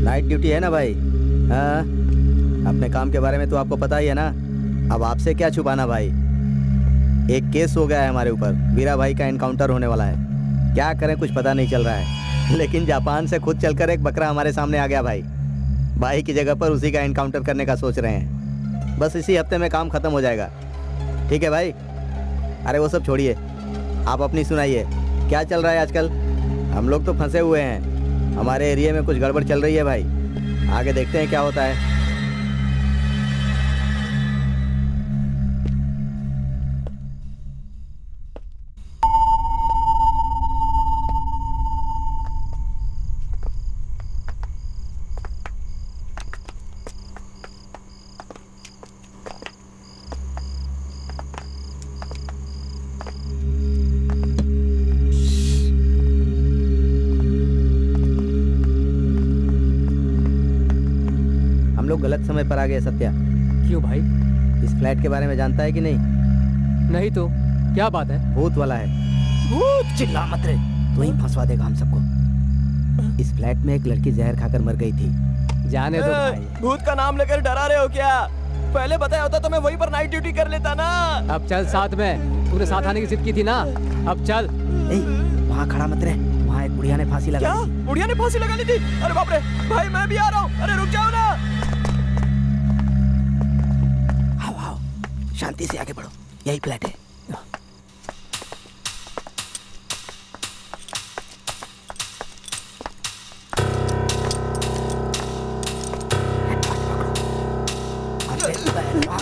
नाइट ड्यूटी है ना भाई? हाँ, अपने काम के बारे में तो आपको पता ही है ना। अब आपसे क्या छुपाना भाई। एक केस हो गया है हमारे ऊपर, वीरा भाई का एनकाउंटर होने वाला है। क्या करें कुछ पता नहीं चल रहा है, लेकिन जापान से खुद चलकर एक बकरा हमारे सामने आ गया भाई। भाई की जगह पर उसी का एनकाउंटर करने का सोच रहे हैं। बस इसी हफ्ते में काम खत्म हो जाएगा। ठीक है भाई? अरे वो सब छोड़िए, आप अपनी सुनाइए, क्या चल रहा है आजकल? हम लोग तो फंसे हुए हैं, हमारे एरिया में कुछ गड़बड़ चल रही है भाई। आगे देखते हैं क्या होता है। गलत समय पर आ गए सत्या। क्यों भाई? इस फ्लैट के बारे में जानता है कि नहीं? नहीं तो क्या बात है? भूत वाला है। भूत? चिल्ला मत रे, तू ही फंसवा देगा हम सबको। इस फ्लैट में एक लड़की जहर खाकर मर गई थी। जाने दो भाई। भूत का नाम लेकर डरा रहे हो क्या? पहले बताया होता तो मैं वहीं पर नाइट ड्यूटी कर लेता ना। अब चल साथ में, तूने साथ आने की जिद की थी ना, अब चल। वहाँ खड़ा मत रहे, वहाँ एक बुढ़िया ने फांसी लगा क्या? ली थी। बुढ़िया ने फांसी लगा ली थी? अरे बाप रे, भाई मैं भी आ रहा हूँ। अरे रुक जाओ ना। आओ आओ, शांति से आगे बढ़ो, यही फ्लैट है।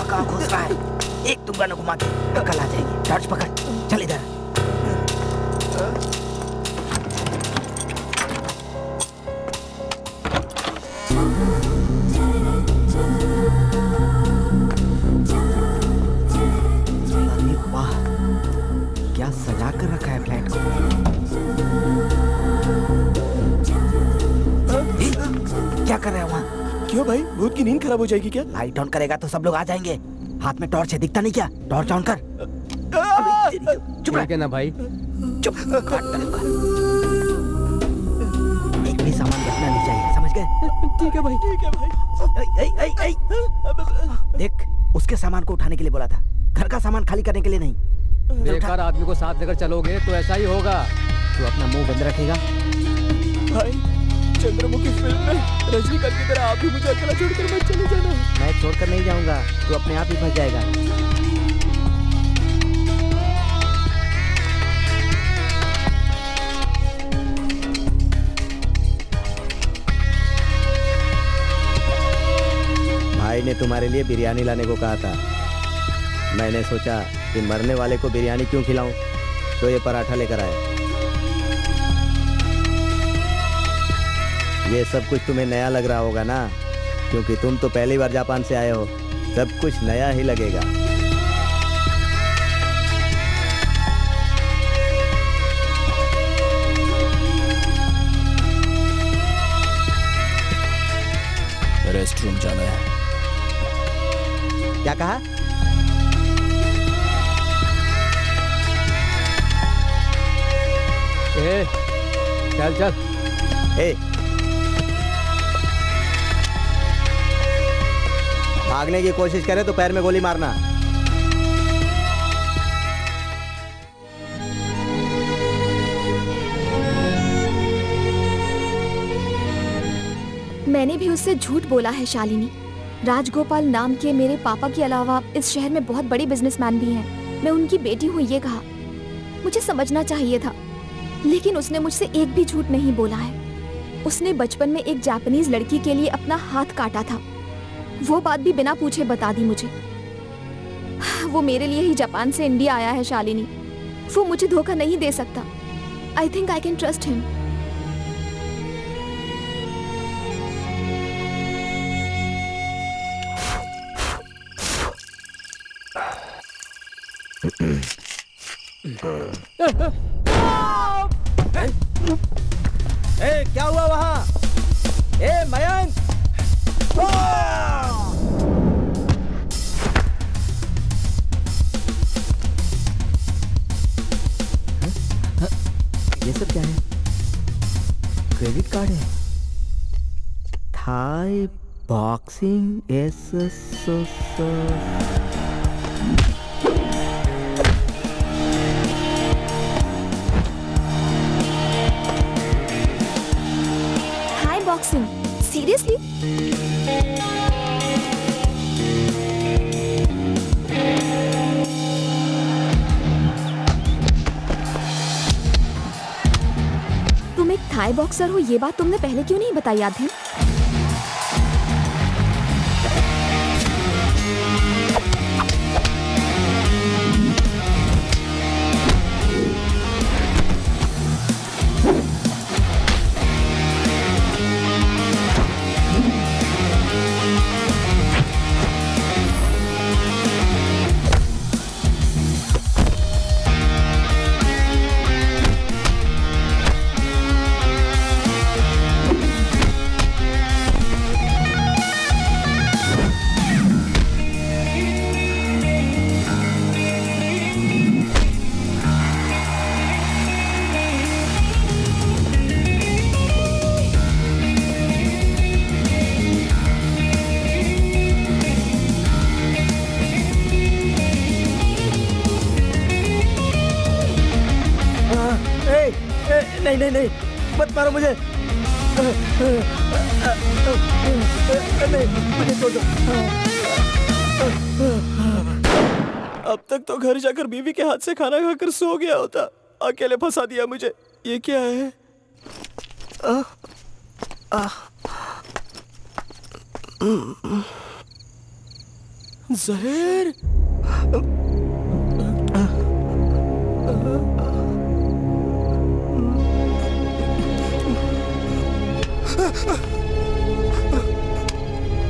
कहाँ घुस रहा है? एक तुंगा न घुमा के अकल आ जाएगी। टॉर्च पकड़, चल इधर। अरे वाह, क्या सजा कर रखा है फ्लैट को। क्या कर रहे हैं वहाँ? क्यों भाई, भूत की नींद खराब हो जाएगी क्या? लाइट ऑन करेगा तो सब लोग आ जाएंगे। हाथ में टॉर्च है, दिखता नहीं क्या? टॉर्च ऑन कर। चुप ठीक है ना भाई? चुप, काट डालूंगा। एक भी सामान रखना नहीं चाहिए, समझ गए? ठीक है भाई, ठीक है भाई। ऐ, देख, उसके सामान को उठाने के लिए बोला था, घर का सामान खाली करने के लिए नहीं। बेकार आदमी को साथ लेकर चलोगे तो ऐसा ही होगा। तू अपना मुंह बंद रखेगा। भाई, चंद्रमुखी फिल्म में रजनीकांत की तरह आप भी मुझे अकेला छोड़कर मत चले जाना। मैं छोड़कर नहीं जाऊंगा, तू अपने आप ही फंस जाएगा। भाई ने तुम्हारे लिए बिरयानी लाने को कहा था। मैंने सोचा कि मरने वाले को बिरयानी क्यों खिलाऊं, तो ये पराठा लेकर आया। ये सब कुछ तुम्हें नया लग रहा होगा ना, क्योंकि तुम तो पहली बार जापान से आए हो। सब कुछ नया ही लगेगा। रेस्ट रूम जाना है। क्या कहा? चल चल। ए, भागने की कोशिश करे तो पैर में गोली मारना। मैंने भी उससे झूठ बोला है शालिनी। राजगोपाल नाम के मेरे पापा के अलावा इस शहर में बहुत बड़े बिजनेसमैन भी हैं। मैं उनकी बेटी हूँ ये कहा। मुझे समझना चाहिए था, लेकिन उसने मुझसे एक भी झूठ नहीं बोला है। उसने बचपन में एक जापानीज लड़की के लिए अपना हाथ काटा था। वो बात भी बिना पूछे बता दी मुझे। वो मेरे लिए ही जापान से इंडिया आया है शालिनी। वो मुझे धोखा नहीं दे सकता। I think I can trust him. ए, क्या हुआ वहाँ? ए मयंक! ये सब क्या है? क्रेडिट कार्ड है। Thai boxing boxing seriously? तुम एक थाई बॉक्सर हो, ये बात तुमने पहले क्यों नहीं बताई याद है? नहीं नहीं, मत मारो मुझे। नहीं, मुझे छोड़ दो। अब तक तो घर जाकर बीवी के हाथ से खाना खाकर सो गया होता, अकेले फंसा दिया मुझे। ये क्या है? जहर।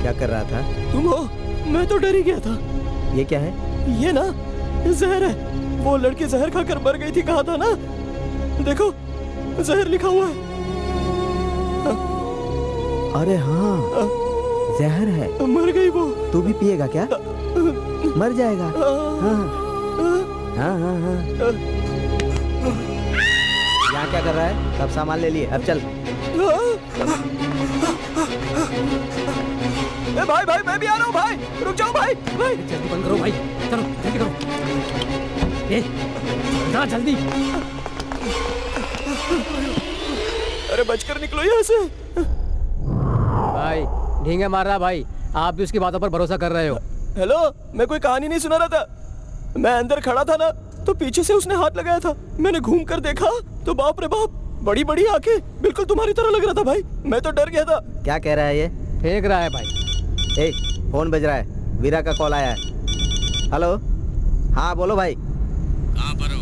क्या कर रहा था? तुम हो? मैं तो डर ही गया था। ये क्या है? ये ना जहर है। वो लड़की जहर खाकर मर गई थी, कहा था ना। देखो जहर लिखा हुआ है। अरे हाँ, जहर है। मर गई वो। तू भी पिएगा क्या? मर जाएगा। हाँ हाँ हाँ हाँ। यहाँ क्या कर रहा है? सब सामान ले लिए, अब चल। ए भाई भाई, मैं भी आ रहा हूँ भाई, रुक जाओ भाई। भाई जल्दी बंद करो भाई, चलो जल्दी करो। ए, ना जल्दी। अरे बचकर निकलो यहाँ से। भाई ढींगे मार रहा भाई, आप भी उसकी बातों पर भरोसा कर रहे हो। हेलो, मैं कोई कहानी नहीं सुना रहा था। मैं अंदर खड़ा था ना, तो पीछे से उसने हाथ लगाया था। मैंने घूम कर देखा तो बाप रे बाप, बड़ी बड़ी आंखें, बिल्कुल तुम्हारी तरह लग रहा था भाई। मैं तो डर गया था। क्या कह रहा है ये? फेंक रहा है भाई। ए, फोन बज रहा है, वीरा का कॉल आया है। हेलो, हाँ बोलो भाई। कहाँ पर हो?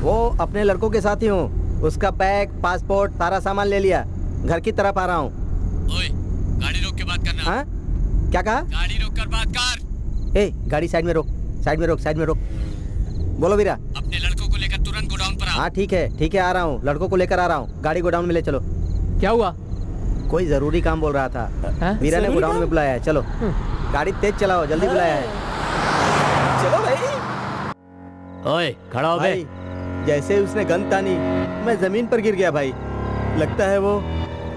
वो अपने लड़कों के साथ ही हूँ। उसका बैग, पासपोर्ट, सारा सामान ले लिया। घर की तरफ आ रहा हूँ। ओए, गाड़ी रोक के बात करना। हाँ? क्या कहा? गाड़ी रोक कर बात कर। ए, गाड़ी साइड में रोक, साइड में रोक, साइड में रोक। बोलो वीरा। अपने लड़कों को लेकर तुरंत गोडाउन पर आ। हाँ ठीक है, आ रहा हूँ। लड़कों को लेकर आ रहा हूँ। गाड़ी गोडाउन में ले चलो। क्या हुआ? कोई जरूरी काम बोल रहा था। हाँ? वीरा ने गोडाउन में बुलाया है। चलो, गाड़ी तेज चलाओ, जल्दी बुलाया है। चलो भाई। ओए खड़ा हो बे। भाई, जैसे ही उसने गन तानी, मैं जमीन पर गिर गया भाई। लगता है वो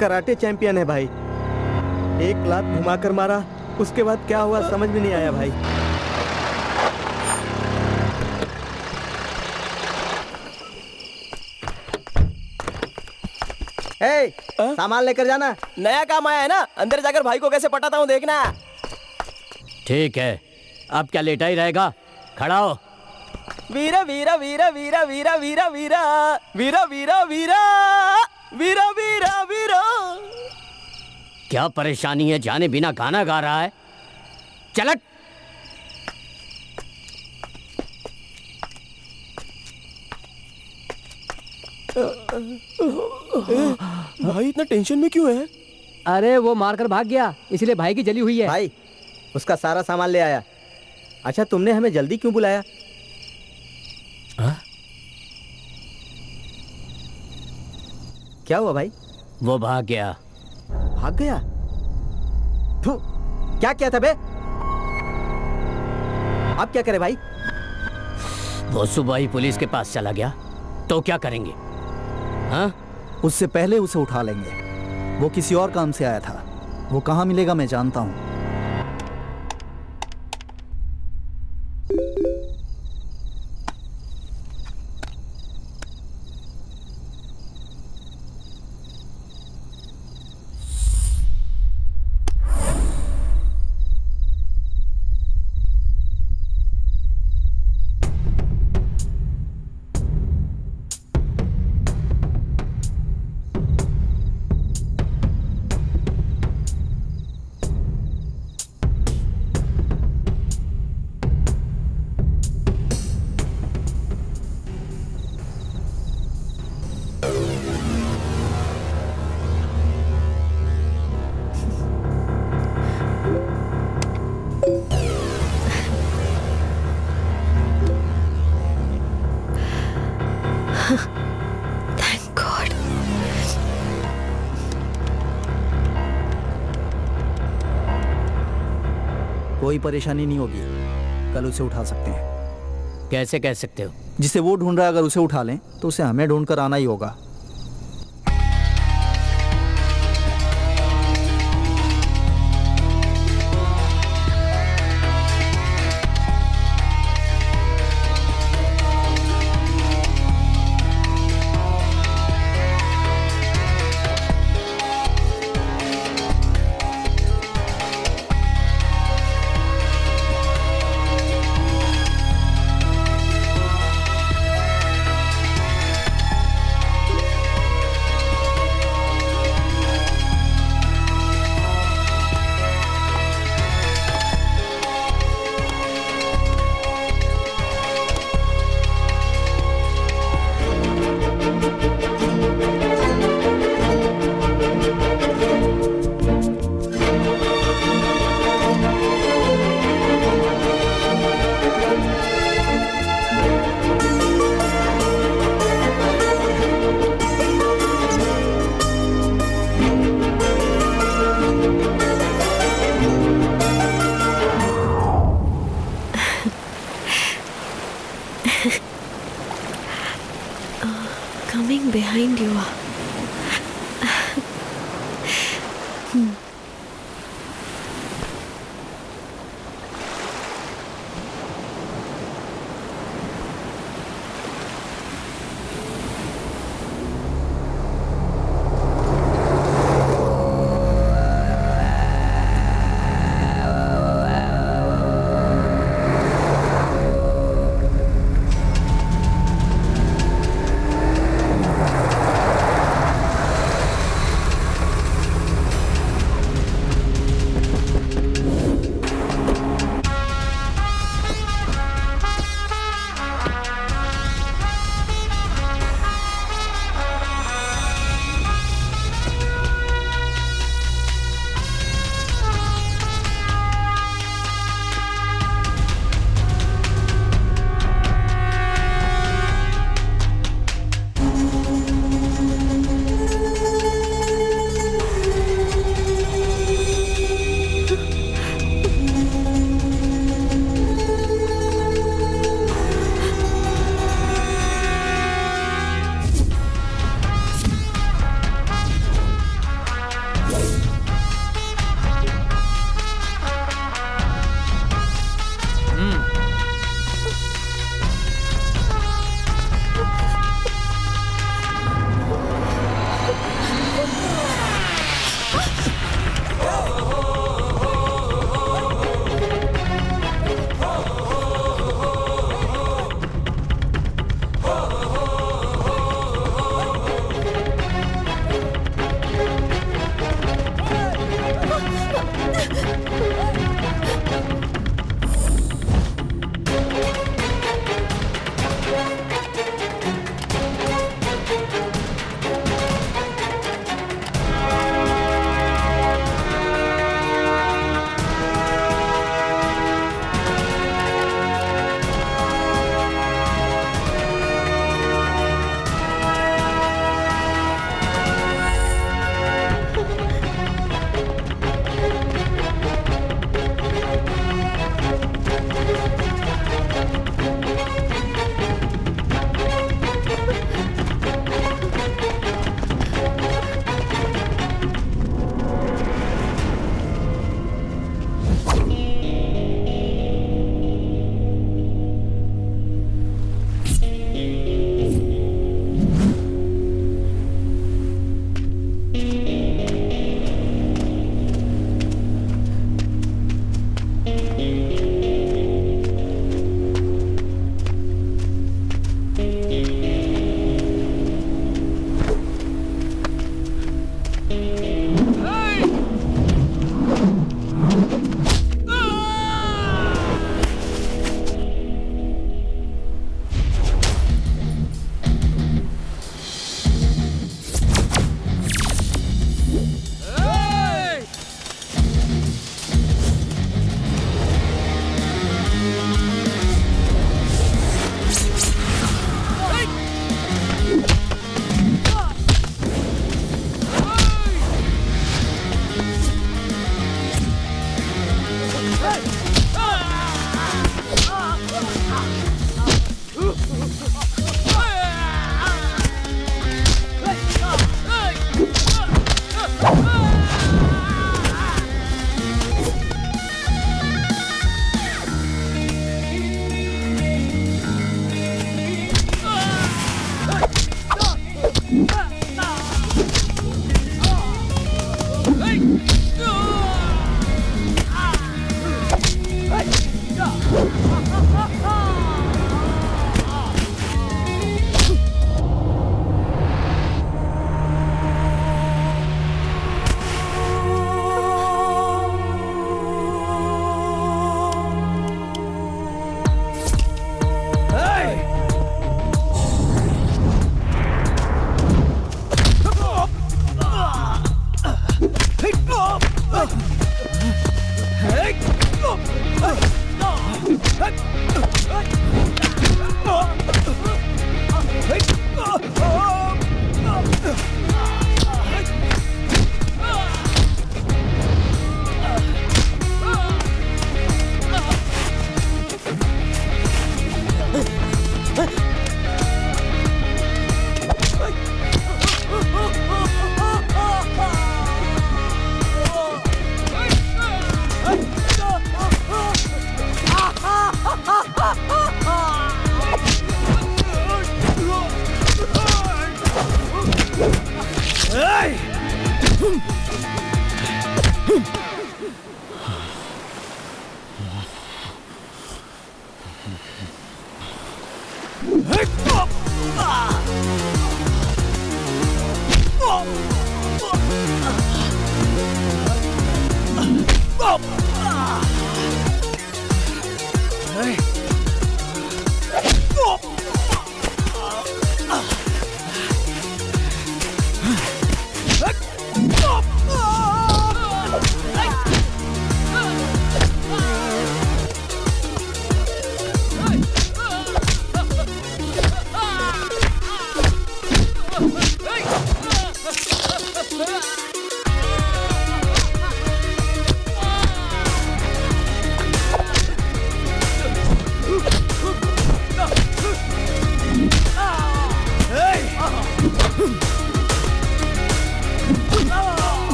कराटे चैंपियन है भाई। एक लात घुमा कर मारा, उसके बाद क्या हुआ समझ में नहीं आया भाई। ए, सामान लेकर जाना। नया काम आया है ना, अंदर जाकर भाई को कैसे पटाता हूँ देखना। ठीक है, अब क्या लेटा ही रहेगा? खड़ा हो। वीरा वीरा वीरा वीरा वीरा वीरा वीरा वीरा वीरा वीरा वीरा वीरा वीरा। क्या परेशानी है? जाने बिना गाना गा रहा है। चलट। भाई इतना टेंशन में क्यों है? अरे वो मारकर भाग गया, इसलिए भाई की जली हुई है। भाई, उसका सारा सामान ले आया। अच्छा, तुमने हमें जल्दी क्यों बुलाया? क्या हुआ भाई? वो भाग गया। भाग गया? थू, क्या किया था बे? अब क्या करे भाई? वो सुबह ही पुलिस के पास चला गया, तो क्या करेंगे? हाँ? उससे पहले उसे उठा लेंगे। वो किसी और काम से आया था। वो कहाँ मिलेगा मैं जानता हूँ। Thank God. कोई परेशानी नहीं होगी, कल उसे उठा सकते हैं। कैसे कह सकते हो? जिसे वो ढूंढ रहा है, अगर उसे उठा लें तो उसे हमें ढूंढ कर आना ही होगा।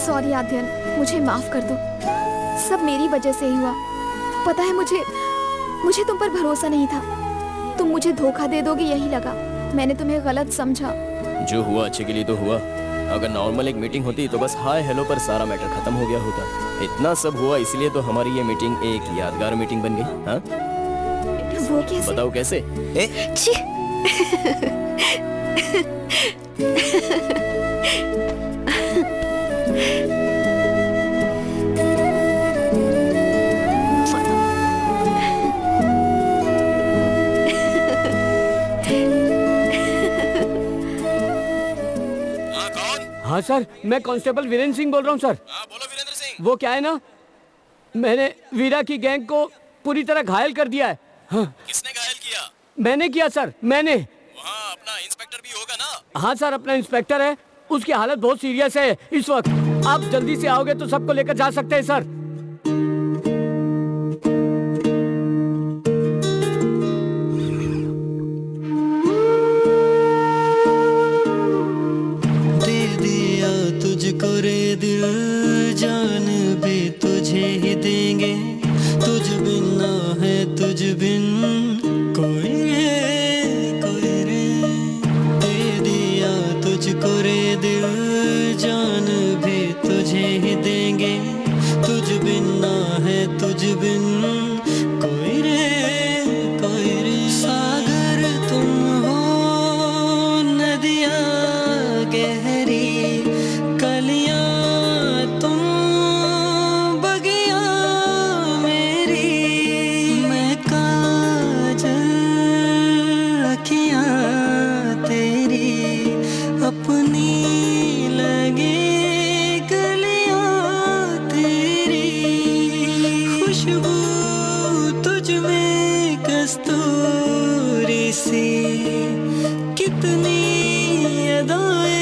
सॉरी आद्यन, मुझे माफ कर दो। सब मेरी वजह से ही हुआ। पता है मुझे तुम पर भरोसा नहीं था। तुम मुझे धोखा दे दोगे यही लगा। मैंने तुम्हें गलत समझा। जो हुआ अच्छे के लिए तो हुआ। अगर नॉर्मल एक मीटिंग होती तो बस हाय हेलो पर सारा मैटर खत्म हो गया होता। इतना सब हुआ इसलिए तो हमारी ये मीटिंग एक यादगार मीटिंग बन गई। हाँ वो कैसे? बताओ कैसे? हाँ सर, मैं कांस्टेबल वीरेंद्र सिंह बोल रहा हूँ सर। हाँ बोलो वीरेंद्र सिंह। वो क्या है ना, मैंने वीरा की गैंग को पूरी तरह घायल कर दिया है। हाँ। किसने घायल किया? मैंने किया सर, मैंने। वहाँ अपना इंस्पेक्टर भी होगा ना? हाँ सर, अपना इंस्पेक्टर है। उसकी हालत बहुत सीरियस है इस वक्त। आप जल्दी से आओगे तो सबको लेकर जा सकते हैं सर। तुझको रे दिल, जान भी तुझे ही देंगे। तुझ बिन ना है तुझ बिन कोई रे। दे दिया तुझको रे दिल, जान भी तुझे ही देंगे। तुझ बिन ना है तुझ बिन कोई रे। सागर तुम हो, नदियाँ गहरी, कितनी अदाएं